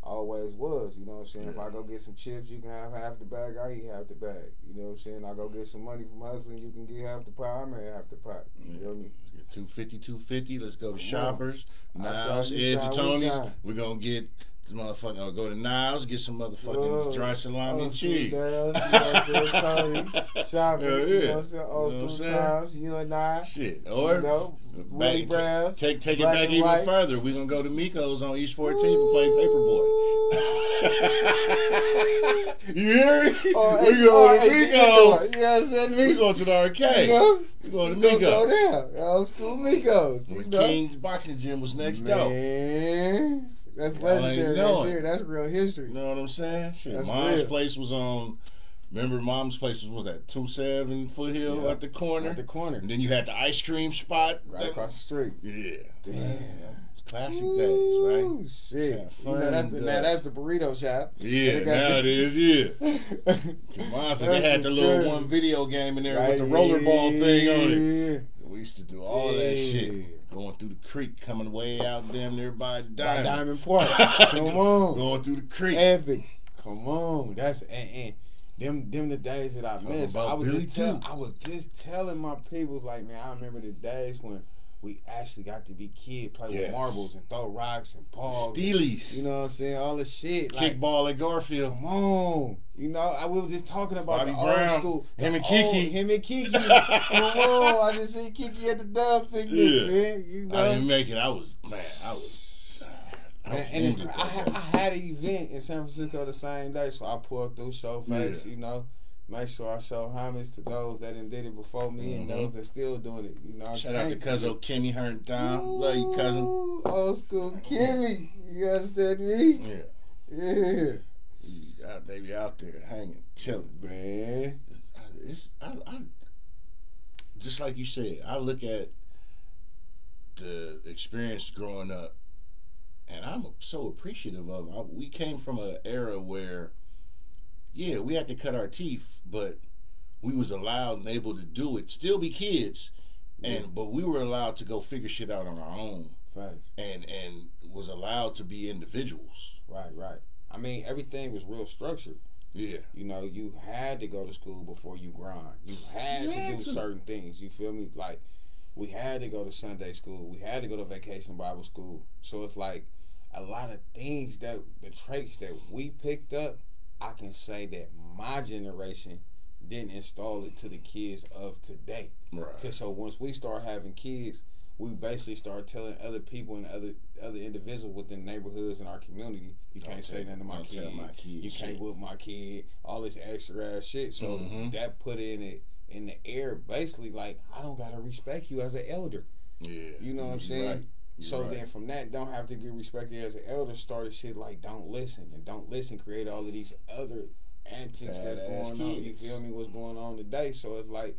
Speaker 2: I always was. You know what I'm saying? If I go get some chips, you can have half the bag. I eat half the bag. You know what I'm saying? I go get some money from hustling. You can get half the pie. I may half the pie. You feel me?
Speaker 1: 250. Let's go to Shoppers, Niles, Edge and Tony's. We're gonna get this motherfucker. I'll go to Niles, get some motherfucking dry salami and cheese.
Speaker 2: Tony's, Shoppers. You know what I'm saying? Old school times. You and I.
Speaker 1: Shit. Or
Speaker 2: Willie Browns.
Speaker 1: Take it back even further. We're gonna go to Miko's on East 14th and play Paperboy. You hear me? We go to Miko's.
Speaker 2: You understand me?
Speaker 1: We go to the arcade. We go to Miko's.
Speaker 2: Go there. Old school Miko's.
Speaker 1: King's Boxing Gym was next door.
Speaker 2: Man, that's legendary right there. That's real history.
Speaker 1: You know what I'm saying? Shit,
Speaker 2: that's
Speaker 1: Mom's
Speaker 2: real.
Speaker 1: place was on. Remember, Mom's place was that 27 Foothill at the corner.
Speaker 2: At the corner.
Speaker 1: And then you had the ice cream spot
Speaker 2: right across the street.
Speaker 1: Yeah.
Speaker 2: Damn.
Speaker 1: Classic days, right?
Speaker 2: Shit. That's the burrito shop.
Speaker 1: Yeah, now it is, yeah. They had the little one video game in there with the rollerball thing on it. We used to do all that shit. Going through the creek, coming way out damn near by Diamond
Speaker 2: Park. Come on.
Speaker 1: Going through the creek.
Speaker 2: Epic. Come on. That's and Them the days that I missed. I was just telling my people, like, man, I remember the days when we actually got to be kids, play with marbles and throw rocks and balls.
Speaker 1: Steelies.
Speaker 2: You know what I'm saying? All this shit.
Speaker 1: Kickball at Garfield.
Speaker 2: Come on. You know, we was just talking about
Speaker 1: Bobby
Speaker 2: the
Speaker 1: Brown,
Speaker 2: old school.
Speaker 1: Him and Kiki.
Speaker 2: Come on. I just seen Kiki at the dub picnic, man. You know?
Speaker 1: I didn't make it. I was.
Speaker 2: I had an event in San Francisco the same day, so I pulled through, show face, you know. Make sure I show homage to those that did it before me and those that still doing it. You know,
Speaker 1: shout out to cousin Kimmy Hearn down. Love you, cousin.
Speaker 2: Old school Kimmy. You understand me? Yeah.
Speaker 1: They be out there hanging, chilling.
Speaker 2: Man.
Speaker 1: I just like you said, I look at the experience growing up, and I'm so appreciative of it. We came from an era where, we had to cut our teeth, but we was allowed and able to do it. Still be kids, but we were allowed to go figure shit out on our own.
Speaker 2: Facts.
Speaker 1: And was allowed to be individuals.
Speaker 2: Right. I mean, everything was real structured. Yeah. You know, you had to go to school before you grind. You had to do certain things. You feel me? Like, we had to go to Sunday school. We had to go to vacation Bible school. So it's like a lot of things that the traits that we picked up, I can say that my generation didn't install it to the kids of today. Right. Because so once we start having kids, we basically start telling other people and other individuals within neighborhoods in our community, you can't say nothing to my kid. You can't whoop my kid. All this extra ass shit. So that put in the air, basically like, I don't gotta respect you as an elder. Yeah. You know what I'm saying? Right. So then from that, don't have to get respected as an elder, started shit like don't listen. And don't listen create all of these other antics that's going on. You feel me? What's going on today? So it's like,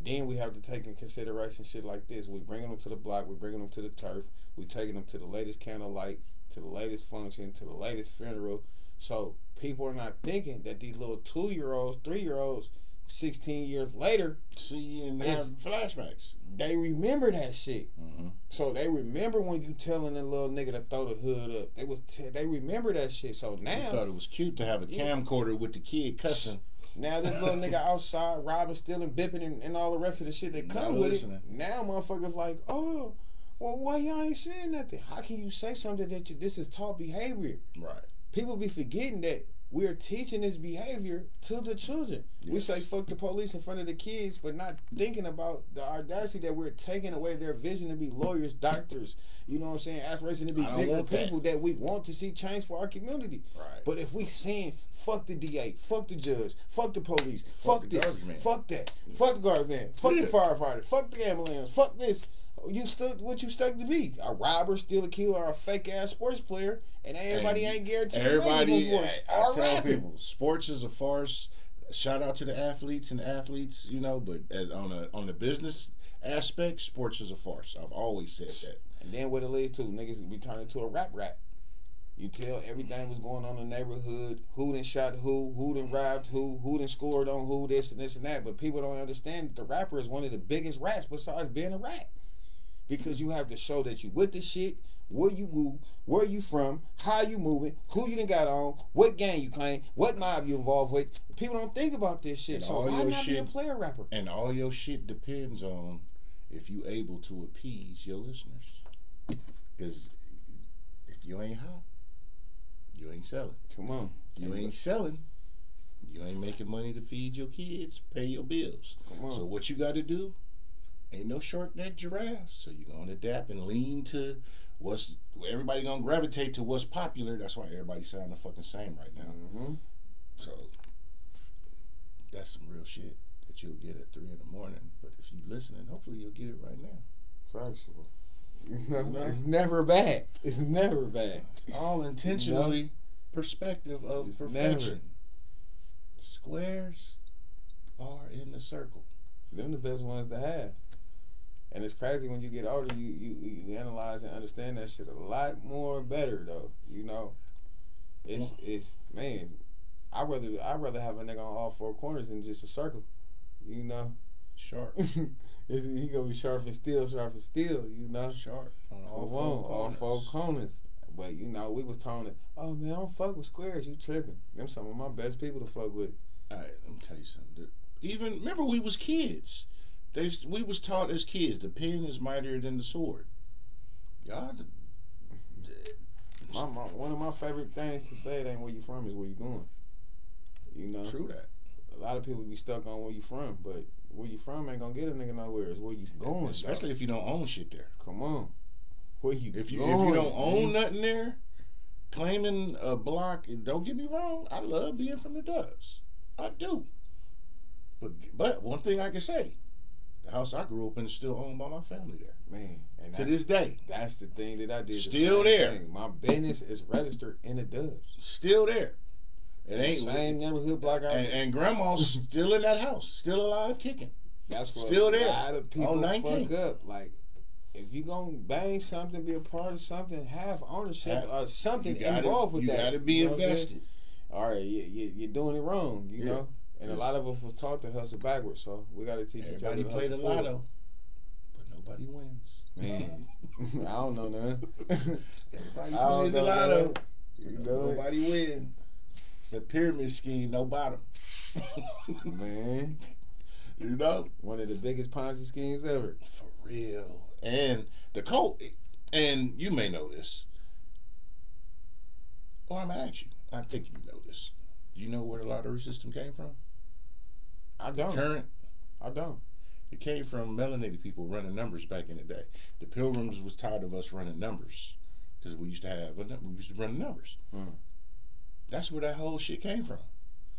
Speaker 2: then we have to take in consideration shit like this. We bringing them to the block. We bringing them to the turf. We taking them to the latest candlelight, to the latest function, to the latest funeral. So people are not thinking that these little 2-year-olds, 3-year-olds, 16 years later,
Speaker 1: see and have flashbacks.
Speaker 2: They remember that shit. So they remember when you telling that little nigga to throw the hood up. They remember that shit. So now
Speaker 1: I thought it was cute to have a camcorder with the kid cussing.
Speaker 2: Now this little nigga outside robbing, stealing, bipping, and all the rest of the shit that come with it. Now motherfuckers like, oh, well, why y'all ain't saying nothing? How can you say something that this is taught behavior? Right. People be forgetting that we're teaching this behavior to the children. Yes. We say fuck the police in front of the kids, but not thinking about the audacity that we're taking away their vision to be lawyers, doctors, you know what I'm saying, aspiration to be bigger people that we want to see change for our community. Right. But if we saying fuck the DA, fuck the judge, fuck the police, fuck this, fuck that, fuck the garbage man, fuck the firefighter, fuck the ambulance, fuck this, you stuck to be a robber, steal a killer, or a fake ass sports player, and everybody ain't guaranteed.
Speaker 1: Everybody, I tell people, sports is a farce. Shout out to the athletes, you know, but on the business aspect, sports is a farce. I've always said that. And
Speaker 2: then what it leads to, niggas be turning to a rap. You tell everything was going on in the neighborhood, who done shot who done robbed who done scored on who, this and that. But people don't understand that the rapper is one of the biggest rats besides being a rat. Because you have to show that you with the shit, where you move, where you from, how you moving, who you done got on, what gang you claim, what mob you involved with. People don't think about this shit. And so why not be a player rapper?
Speaker 1: And all your shit depends on if you able to appease your listeners. Because if you ain't hot, you ain't selling.
Speaker 2: Come on.
Speaker 1: If you ain't selling, you ain't making money to feed your kids, pay your bills. Come on. So what you got to do? Ain't no short neck giraffes. So you're gonna adapt and lean to everybody gonna gravitate to what's popular. That's why everybody sound the fucking same right now. So that's some real shit that you'll get at 3 a.m. But if you listening, hopefully you'll get it right now.
Speaker 2: First of all, it's never bad. It's never bad.
Speaker 1: It's all intentionally perspective of perfection. Never. Squares are in the circle.
Speaker 2: Them the best ones to have. And it's crazy when you get older, you analyze and understand that shit a lot more better though. You know, it's man. I'd rather have a nigga on all 4 corners than just a circle. You know,
Speaker 1: sharp.
Speaker 2: He gonna be sharp and steel. You know,
Speaker 1: sharp on
Speaker 2: all 4 corners. But you know, we was telling it. Oh man, I don't fuck with squares. You tripping? Them some of my best people to fuck with.
Speaker 1: All right, let me tell you something. Even remember, we was kids. We was taught as kids the pen is mightier than the sword. Y'all.
Speaker 2: One of my favorite things to say, it ain't where you from, is where you going. You know.
Speaker 1: True that.
Speaker 2: A lot of people be stuck on where you from, but where you from ain't gonna get a nigga nowhere. It's where you going.
Speaker 1: Especially
Speaker 2: though.
Speaker 1: if you don't own shit there.
Speaker 2: Come on. Where you
Speaker 1: if you
Speaker 2: going,
Speaker 1: if you don't own nothing there, claiming a block. Don't get me wrong. I love being from the Dubs. I do. But one thing I can say, the house I grew up in is still owned by my family there.
Speaker 2: Man, and
Speaker 1: to this day.
Speaker 2: That's the thing that I did.
Speaker 1: Still there.
Speaker 2: Thing. My business is registered in the Dubs.
Speaker 1: Still there. It ain't
Speaker 2: same neighborhood block out there.
Speaker 1: And grandma's still in that house, still alive, kicking.
Speaker 2: That's what
Speaker 1: still
Speaker 2: a
Speaker 1: there.
Speaker 2: lot of people
Speaker 1: on 19.
Speaker 2: fuck up. Like, if you gonna bang something, be a part of something, have ownership or something involved with that.
Speaker 1: You gotta be invested.
Speaker 2: All right, you're doing it wrong, you know. And a lot of us was taught to hustle backwards, so we got to teach each other to hustle forward.
Speaker 1: Everybody play the lotto, but nobody wins.
Speaker 2: Man, I don't know none.
Speaker 1: Everybody plays the lotto. Nobody wins. It's a pyramid scheme, no bottom.
Speaker 2: Man,
Speaker 1: you know,
Speaker 2: one of the biggest Ponzi schemes ever.
Speaker 1: For real. And the code, and you may know this, or I'm gonna ask you. I think you know this. Do you know where the lottery system came from?
Speaker 2: I don't.
Speaker 1: Current?
Speaker 2: I don't.
Speaker 1: It came from melanated people running numbers back in the day. The Pilgrims was tired of us running numbers because we used to run numbers. That's where that whole shit came from.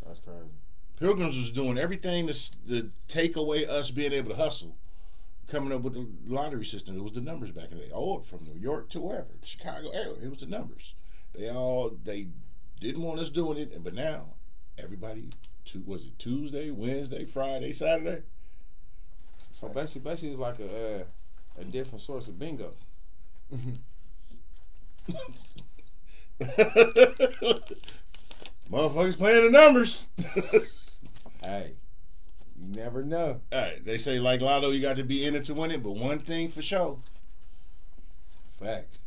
Speaker 2: That's crazy.
Speaker 1: Pilgrims was doing everything to take away us being able to hustle, coming up with the lottery system. It was the numbers back in the day. Oh, from New York to wherever, Chicago, everywhere. It was the numbers. They didn't want us doing it, but now everybody. Was it Tuesday, Wednesday, Friday, Saturday?
Speaker 2: So basically it's like a different source of bingo.
Speaker 1: Motherfuckers playing the numbers.
Speaker 2: Hey, you never know.
Speaker 1: All right, they say like Lotto, you got to be in it to win it, but one thing for sure.
Speaker 2: Facts.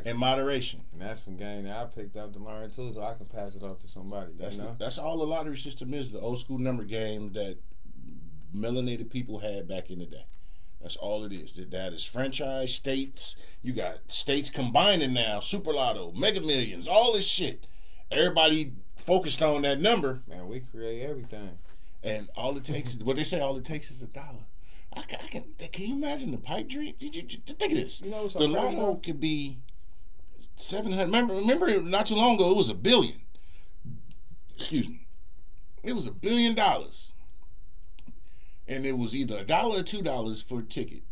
Speaker 1: In moderation.
Speaker 2: And that's some game that I picked up to learn too, so I can pass it off to somebody.
Speaker 1: That's all the lottery system is, the old school number game that melanated people had back in the day. That's all it is. That is franchise, states. You got states combining now, Super Lotto, Mega Millions, all this shit. Everybody focused on that number.
Speaker 2: Man, we create everything.
Speaker 1: And all it takes is, what they say, all it takes is $1. Can you imagine the pipe dream? Think of this.
Speaker 2: You know,
Speaker 1: the lotto could be 700. Remember, not too long ago, it was $1 billion. Excuse me. It was $1 billion. And it was either $1 or $2 for a ticket.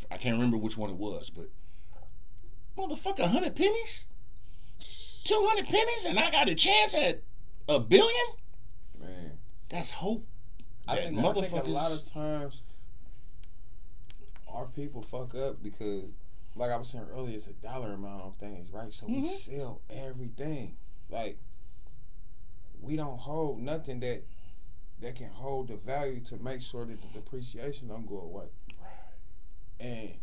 Speaker 1: I can't remember which one it was, but motherfucker, 100 pennies? 200 pennies? And I got a chance at $1 billion?
Speaker 2: Man.
Speaker 1: That's hope.
Speaker 2: I think a lot of times our people fuck up because, like I was saying earlier, it's a dollar amount on things, right? So we sell everything. Like, we don't hold nothing that can hold the value to make sure that the depreciation don't go away. Right. And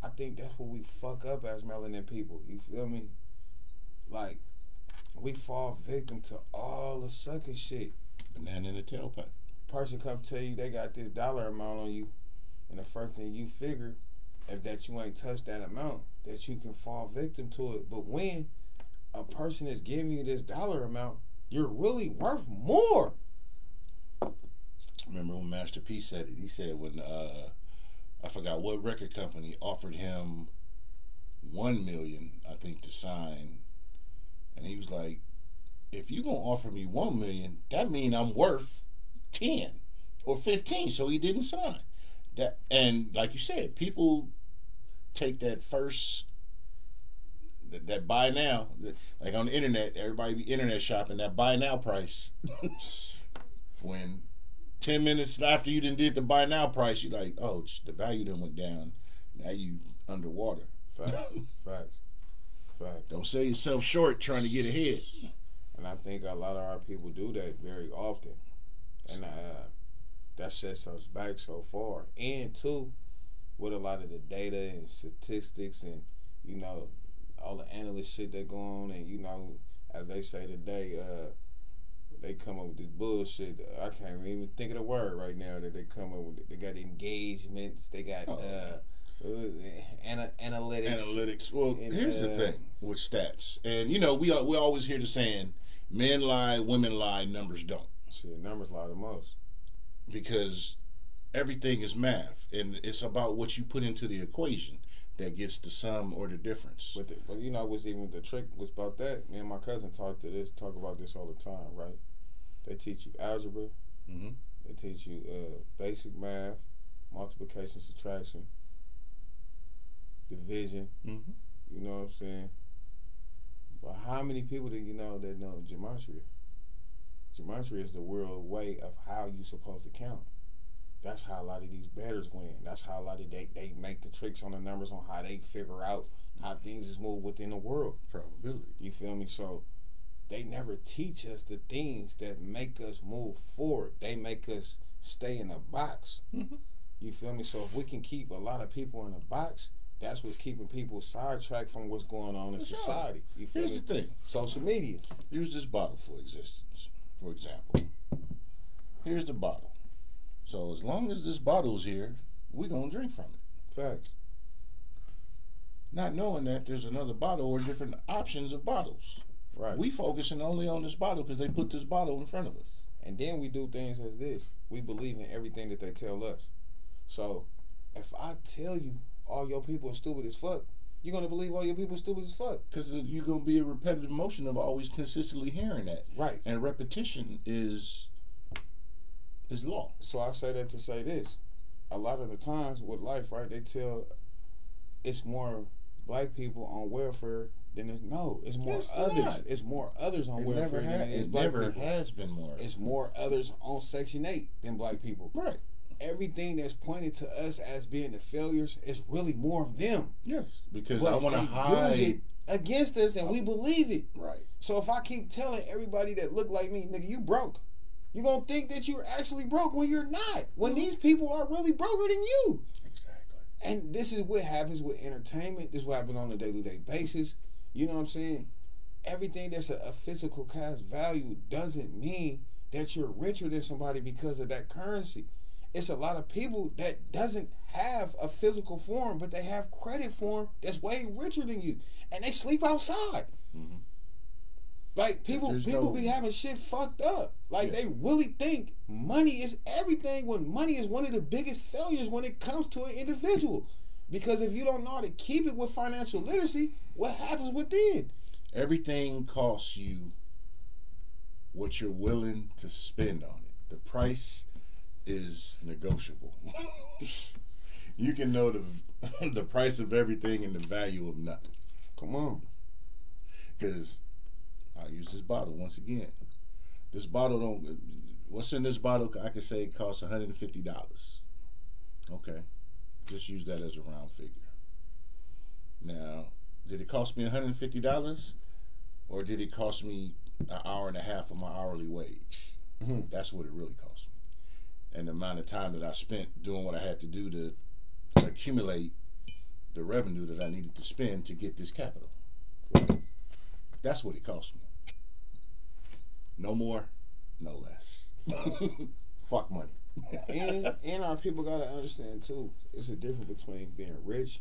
Speaker 2: I think that's what we fuck up as melanin people. You feel me? Like, we fall victim to all the sucker shit.
Speaker 1: Banana in the tailpipe.
Speaker 2: Person come tell you they got this dollar amount on you, and the first thing you figure, if that you ain't touched that amount, that you can fall victim to it. But when a person is giving you this dollar amount, you're really worth more.
Speaker 1: Remember when Master P said it? He said when I forgot what record company offered him $1 million, I think, to sign, and he was like, "If you gonna offer me $1 million, that mean I'm worth 10 or 15." So he didn't sign that. And like you said, people take that first that buy now, like on the internet, everybody be internet shopping, that buy now price. When 10 minutes after you done did the buy now price, you're like, oh, the value done went down. Now you underwater.
Speaker 2: Facts.
Speaker 1: Don't sell yourself short trying to get ahead.
Speaker 2: And I think a lot of our people do that very often. And that sets us back so far. And too, with a lot of the data and statistics and, you know, all the analyst shit that go on, and, you know, as they say today, they come up with this bullshit. I can't even think of the word right now that they come up with. They got engagements. They got analytics.
Speaker 1: Well, here's the thing with stats, and we always hear the saying, men lie, women lie, numbers don't.
Speaker 2: Shit, numbers lie the most.
Speaker 1: Because everything is math, and it's about what you put into the equation that gets the sum or the difference.
Speaker 2: But what's even the trick was about that? Me and my cousin talk about this all the time, right? They teach you algebra.
Speaker 1: Mm-hmm.
Speaker 2: They teach you basic math, multiplication, subtraction, division.
Speaker 1: Mm-hmm.
Speaker 2: You know what I'm saying? But how many people do you know that know gematria? Gematria is the world way of how you supposed to count. That's how a lot of these bettors win. That's how a lot of they make the tricks on the numbers on how they figure out how things is moved within the world.
Speaker 1: Probability.
Speaker 2: You feel me? So they never teach us the things that make us move forward. They make us stay in a box.
Speaker 1: Mm-hmm.
Speaker 2: You feel me? So if we can keep a lot of people in a box, that's what's keeping people sidetracked from what's going on in society. You feel
Speaker 1: Here's
Speaker 2: me?
Speaker 1: the thing.
Speaker 2: Social media.
Speaker 1: Use this bottle for existence, for example. Here's the bottle. So as long as this bottle's here, we're going to drink from it.
Speaker 2: Facts.
Speaker 1: Not knowing that there's another bottle or different options of bottles.
Speaker 2: Right.
Speaker 1: We focusing only on this bottle because they put this bottle in front of us.
Speaker 2: And then we do things as this. We believe in everything that they tell us. So if I tell you all your people are stupid as fuck, you're going to believe all your people are stupid as fuck.
Speaker 1: Because you're going to be a repetitive motion of always consistently hearing that.
Speaker 2: Right.
Speaker 1: And repetition is law.
Speaker 2: So I say that to say this. A lot of the times with life, right, they tell it's more black people on welfare than it's more others.
Speaker 1: Not.
Speaker 2: It's more others on welfare than it is black people.
Speaker 1: It never has been more.
Speaker 2: It's more others on Section 8 than black people.
Speaker 1: Right.
Speaker 2: Everything that's pointed to us as being the failures is really more of them.
Speaker 1: Yes, because
Speaker 2: but
Speaker 1: I want to hide
Speaker 2: use it against us, and we believe it.
Speaker 1: Right.
Speaker 2: So if I keep telling everybody that look like me, nigga, you broke, you're going to think that you're actually broke when you're not. When these people are really broker than you.
Speaker 1: Exactly.
Speaker 2: And this is what happens with entertainment. This is what happens on a day-to-day basis. You know what I'm saying? Everything that's a physical cash value doesn't mean that you're richer than somebody because of that currency. It's a lot of people that doesn't have a physical form, but they have credit form that's way richer than you. And they sleep outside.
Speaker 1: Mm-hmm.
Speaker 2: Like, people be having shit fucked up. Like, they really think money is everything when money is one of the biggest failures when it comes to an individual. Because if you don't know how to keep it with financial literacy, what happens within?
Speaker 1: Everything costs you what you're willing to spend on it. The price is negotiable. You can know the price of everything and the value of nothing.
Speaker 2: Come on.
Speaker 1: Because I'll use this bottle once again. This bottle what's in this bottle, I could say costs $150. Okay. Just use that as a round figure. Now, did it cost me $150? Or did it cost me an hour and a half of my hourly wage?
Speaker 2: Mm-hmm.
Speaker 1: That's what it really cost me. And the amount of time that I spent doing what I had to do to accumulate the revenue that I needed to spend to get this capital. That's what it cost me. No more, no less. Fuck money.
Speaker 2: and our people gotta understand too, it's a difference between being rich,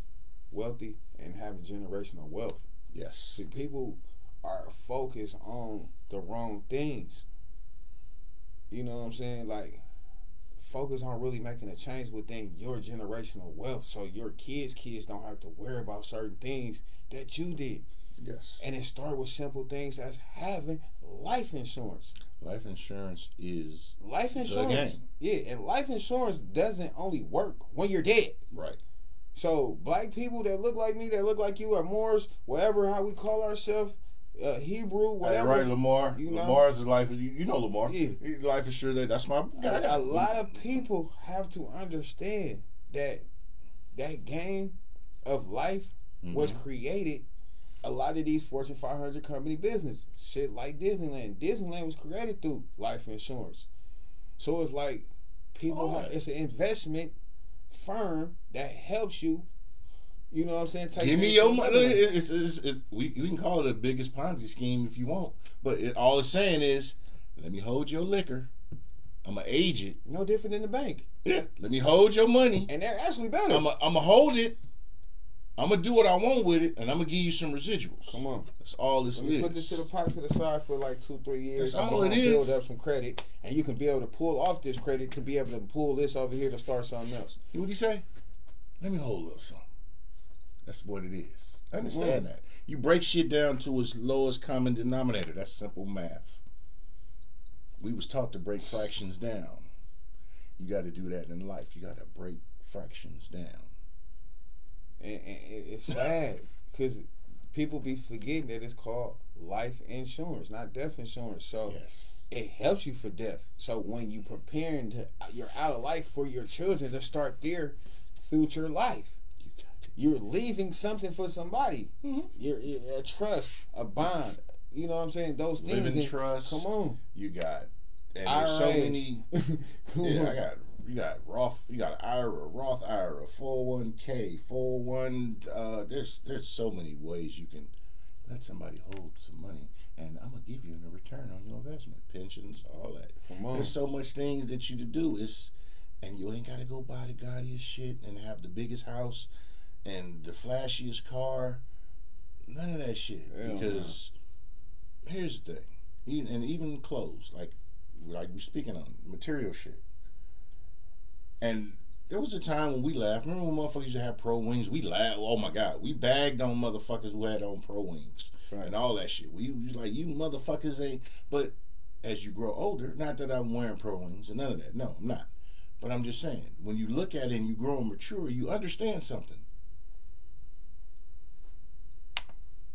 Speaker 2: wealthy, and having generational wealth.
Speaker 1: Yes.
Speaker 2: See, people are focused on the wrong things. You know what I'm saying? Like, focus on really making a change within your generational wealth so your kids don't have to worry about certain things that you did.
Speaker 1: Yes.
Speaker 2: And it started with simple things as having life insurance.
Speaker 1: Life insurance is
Speaker 2: life insurance.
Speaker 1: The game.
Speaker 2: Yeah, and life insurance doesn't only work when you're dead.
Speaker 1: Right.
Speaker 2: So black people that look like me, that look like you, are Moors, whatever, how we call ourselves, Hebrew, whatever.
Speaker 1: Hey, right, Lamar.
Speaker 2: You know?
Speaker 1: Lamar's the life. You know Lamar.
Speaker 2: Yeah.
Speaker 1: Life insurance. That's my guy.
Speaker 2: A lot of people have to understand that game of life was created. A lot of these Fortune 500 company business, shit like Disneyland. Disneyland was created through life insurance. So it's like it's an investment firm that helps you. You know what I'm saying?
Speaker 1: Give me your money. We can call it the biggest Ponzi scheme if you want. But all it's saying is, Let me hold your liquor. I'm going to age it.
Speaker 2: No different than the bank.
Speaker 1: Yeah. Let me hold your money.
Speaker 2: And they're actually better.
Speaker 1: I'm going to hold it. I'm going to do what I want with it, and I'm going to give you some residuals.
Speaker 2: Come on.
Speaker 1: That's all this is.
Speaker 2: Let me put this to the pot to the side for like 2-3 years.
Speaker 1: That's all it is.
Speaker 2: Build up some credit, and you can be able to pull off this credit to be able to pull this over here to start something else.
Speaker 1: You know what he say? Let me hold a little something. That's what it is. I understand that. You break shit down to its lowest common denominator. That's simple math. We was taught to break fractions down. You got to do that in life. You got to break fractions down.
Speaker 2: And it's sad because people be forgetting that it's called life insurance, not death insurance. So it helps you for death. So when you preparing you're out of life for your children to start their future life, you're leaving something for somebody. Mm-hmm. You're a trust, a bond. You know what I'm saying? Those things.
Speaker 1: Living trust.
Speaker 2: Come on.
Speaker 1: You got. And there's so many. You got Roth. You got an IRA, Roth IRA, 401k, 401. There's so many ways you can let somebody hold some money, and I'm gonna give you a return on your investment, pensions, all that.
Speaker 2: Come on.
Speaker 1: There's so much things that you to do. And you ain't gotta go buy the gaudiest shit and have the biggest house and the flashiest car. None of that shit. Because here's the thing, even clothes, like we're speaking on material shit. And there was a time when we laughed. Remember when motherfuckers used to have pro wings? We laughed. Oh my God, we bagged on motherfuckers who had on pro wings and all that shit. We was like, you motherfuckers ain't. But as you grow older, not that I'm wearing pro wings or none of that. No, I'm not. But I'm just saying, when you look at it and you grow and mature, you understand something.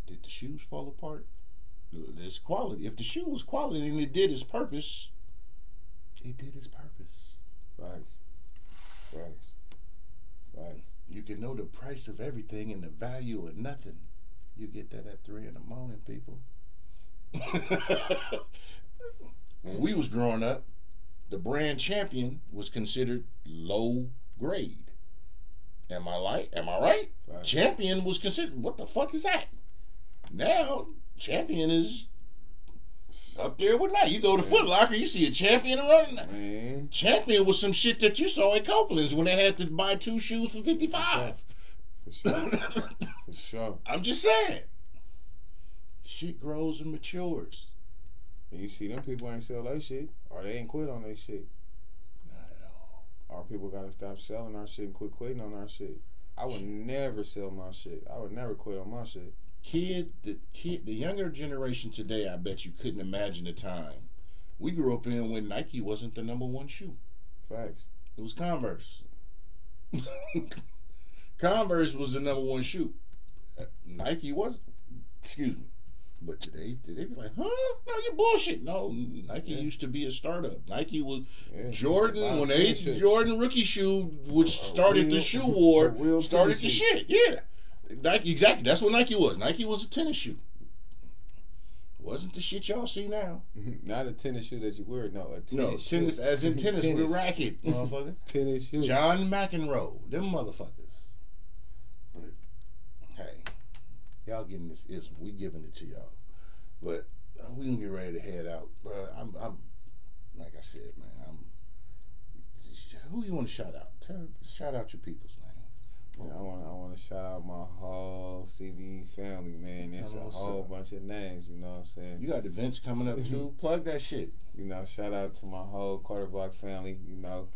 Speaker 1: Did the shoes fall apart? There's quality. If the shoe was quality and it did its purpose, it did its purpose.
Speaker 2: Facts.
Speaker 1: You can know the price of everything and the value of nothing. You get that at 3 a.m, people. When we was growing up, the brand Champion was considered low grade. Am I right? Right. Champion was considered, what the fuck is that? Now, Champion is up there with Nike. You go to Foot Locker, you see a Champion running. Man. Champion was some shit that you saw at Copeland's when they had to buy 2 shoes for $55.
Speaker 2: For sure.
Speaker 1: I'm just saying. Shit grows and matures.
Speaker 2: And you see them people ain't sell their shit, or they ain't quit on their shit.
Speaker 1: Not at all.
Speaker 2: Our people gotta stop selling our shit and quit quitting on our shit. I would never sell my shit. I would never quit on my shit.
Speaker 1: The younger generation today, I bet you couldn't imagine the time we grew up in when Nike wasn't the #1 shoe.
Speaker 2: Facts.
Speaker 1: It was Converse. Converse was the #1 shoe. Nike wasn't. Excuse me. But today, they be like, huh? No, you're bullshit. No, Nike used to be a startup. Nike was Jordan, when Jordan rookie shoe, which started the shoe war, started the shit. Yeah. Nike, exactly. That's what Nike was. Nike was a tennis shoe. Wasn't the shit y'all see now.
Speaker 2: Not a tennis shoe that you wear. No, a tennis shoe.
Speaker 1: Tennis as in tennis with a racket, motherfucker.
Speaker 2: Tennis shoe.
Speaker 1: John McEnroe. Them motherfuckers. But, hey, y'all getting this ism. We giving it to y'all. But we gonna get ready to head out. I'm like I said, man, who you want to shout out? Shout out your peoples, man.
Speaker 2: Yeah, I want to shout out my whole CB family, man. It's a whole bunch of names, you know what I'm saying?
Speaker 1: You got events coming up too. Plug that shit.
Speaker 2: You know, shout out to my whole quarterback family, you know,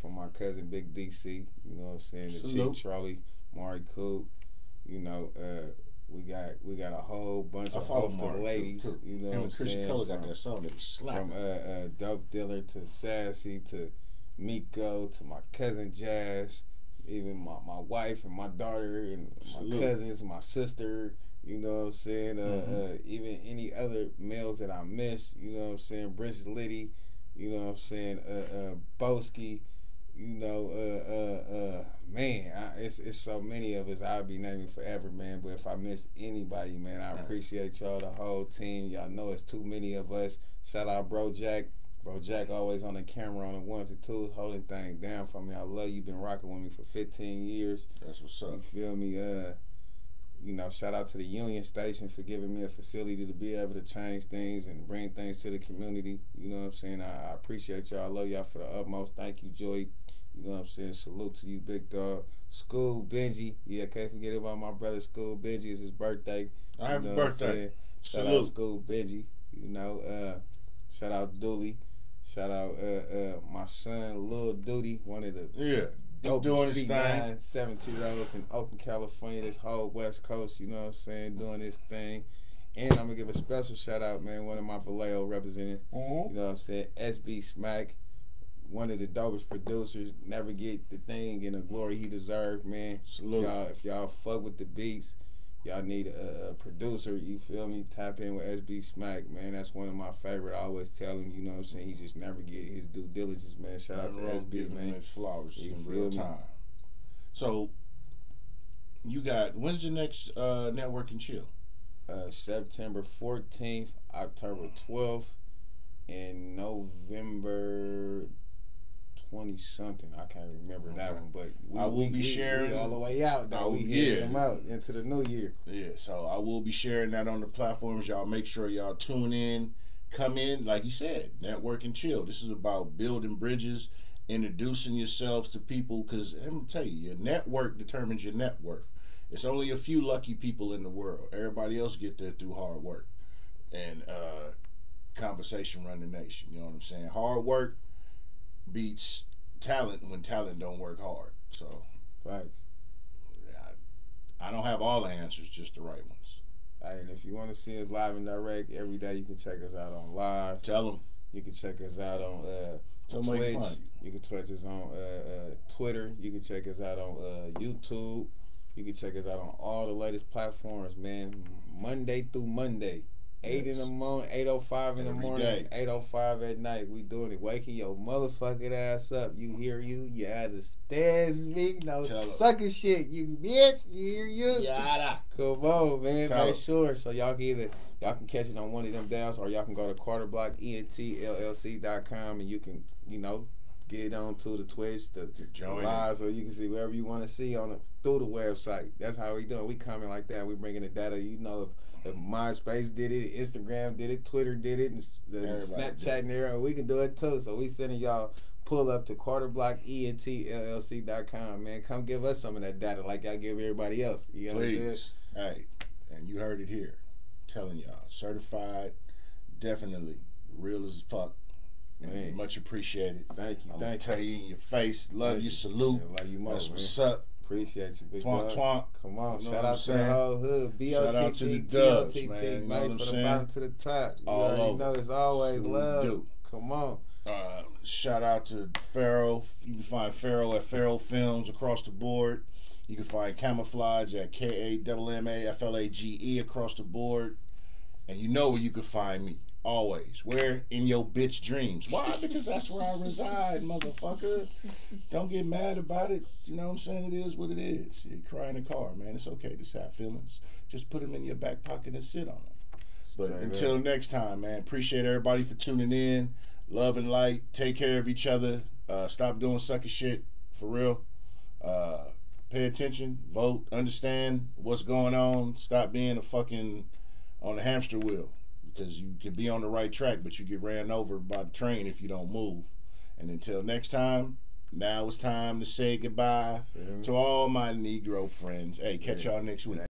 Speaker 2: from my cousin Big DC, you know what I'm saying? The Chief Charlie, Mari Coop, you know, we got a whole bunch of host of ladies, you know what I'm saying?
Speaker 1: Color got that song that was slapping.
Speaker 2: From Dope Dealer to Sassy to Miko to my cousin Jazz. Even my wife and my daughter and my cousins, my sister, you know what I'm saying? Even any other males that I miss, you know what I'm saying? Bridget Liddy, you know what I'm saying? Boski, you know, man, it's so many of us. I'll be naming forever, man. But if I miss anybody, man, I appreciate y'all, the whole team. Y'all know it's too many of us. Shout out Bro Jack. Bro Jack always on the camera on the ones and twos, holding things down for me. I love you. Been rocking with me for 15 years.
Speaker 1: That's what's up.
Speaker 2: You feel me? You know, shout out to the Union Station for giving me a facility to be able to change things and bring things to the community. You know what I'm saying? I appreciate y'all. I love y'all for the utmost. Thank you, Joy. You know what I'm saying? Salute to you, big dog. School Benji. Yeah, can't forget about my brother, School Benji. It's his birthday.
Speaker 1: Happy birthday.
Speaker 2: Shout out School Benji. You know, shout out Dooley. Shout out my son, Lil Duty, one of the
Speaker 1: doing his thing.
Speaker 2: 17-year-olds in Oakland, California, this whole West Coast, you know what I'm saying, doing this thing. And I'm going to give a special shout out, man, one of my Vallejo representing, you know what I'm saying, SB Smack, one of the dopest producers, never get the thing and the glory he deserved, man.
Speaker 1: Salute.
Speaker 2: If y'all fuck with the beats, y'all need a producer, you feel me? Tap in with SB Smack, man. That's one of my favorite. I always tell him, you know what I'm saying, he just never get his due diligence, man. Shout out to SB, man.
Speaker 1: His flowers
Speaker 2: you
Speaker 1: in real time. So, you got, when's your next Network and Chill?
Speaker 2: September 14th, October 12th, and November 20-something. I can't remember that one, but
Speaker 1: I will be sharing.
Speaker 2: We all the way out, though. We heading them out into the new year.
Speaker 1: Yeah, so I will be sharing that on the platforms. Y'all make sure y'all tune in, come in, like you said, Network and Chill. This is about building bridges, introducing yourselves to people, because I'm going to tell you, your network determines your net worth. It's only a few lucky people in the world. Everybody else get there through hard work and conversation run the nation. You know what I'm saying? Hard work beats talent when talent don't work hard. So,
Speaker 2: thanks.
Speaker 1: I don't have all the answers, just the right ones.
Speaker 2: And if you want to see us live and direct every day, you can check us out on live.
Speaker 1: Tell them.
Speaker 2: You can check us out on Twitch. You can Twitch us on Twitter. You can check us out on YouTube. You can check us out on all the latest platforms, man. Monday through Monday. 8 in the morning, 8:05 in the morning, 8:05 at night. We doing it. Waking your motherfucking ass up. You hear you? You understand me? No sucking shit. You bitch. You hear you?
Speaker 1: Yada.
Speaker 2: Come on, man. Make sure. So y'all can catch it on one of them downs, or y'all can go to quarterblockentlc.com and you can, you know, get on to the Twitch, the live, so you can see wherever you want to see on through the website. That's how we doing. We coming like that. We bringing the data. You know, if MySpace did it, Instagram did it, Twitter did it, and Snapchat and everything, we can do it too. So we sending y'all pull up to quarterblockentlc.com, man. Come give us some of that data like y'all give everybody else. You understand?
Speaker 1: Hey, and you heard it here. I'm telling y'all, certified, definitely real as fuck. Man, much appreciated.
Speaker 2: Thank you.
Speaker 1: Thank you. Tell you in your face, love you, salute.
Speaker 2: Yeah, love you most.
Speaker 1: That's what's up.
Speaker 2: Appreciate you, big
Speaker 1: twonk, twonk.
Speaker 2: Come on, shout out to the whole hood.
Speaker 1: Shout out to the Dubs, man.
Speaker 2: Made from the bottom to the top. You already know it's always love. Come on.
Speaker 1: Shout out to Pharaoh. You can find Pharaoh at Pharaoh Films across the board. You can find Camouflage at KAMMAFLAGE across the board. And you know where you can find me. Always. Where? In your bitch dreams. Why? Because that's where I reside, motherfucker. Don't get mad about it. You know what I'm saying? It is what it is. You cry in the car, man. It's okay to have feelings. Just put them in your back pocket and sit on them. But until next time, man, appreciate everybody for tuning in. Love and light. Take care of each other. Stop doing sucker shit. For real. Pay attention. Vote. Understand what's going on. Stop being a fucking on the hamster wheel. Because you can be on the right track, but you get ran over by the train if you don't move. And until next time, now it's time to say goodbye to all my Negro friends. Hey, catch y'all next week.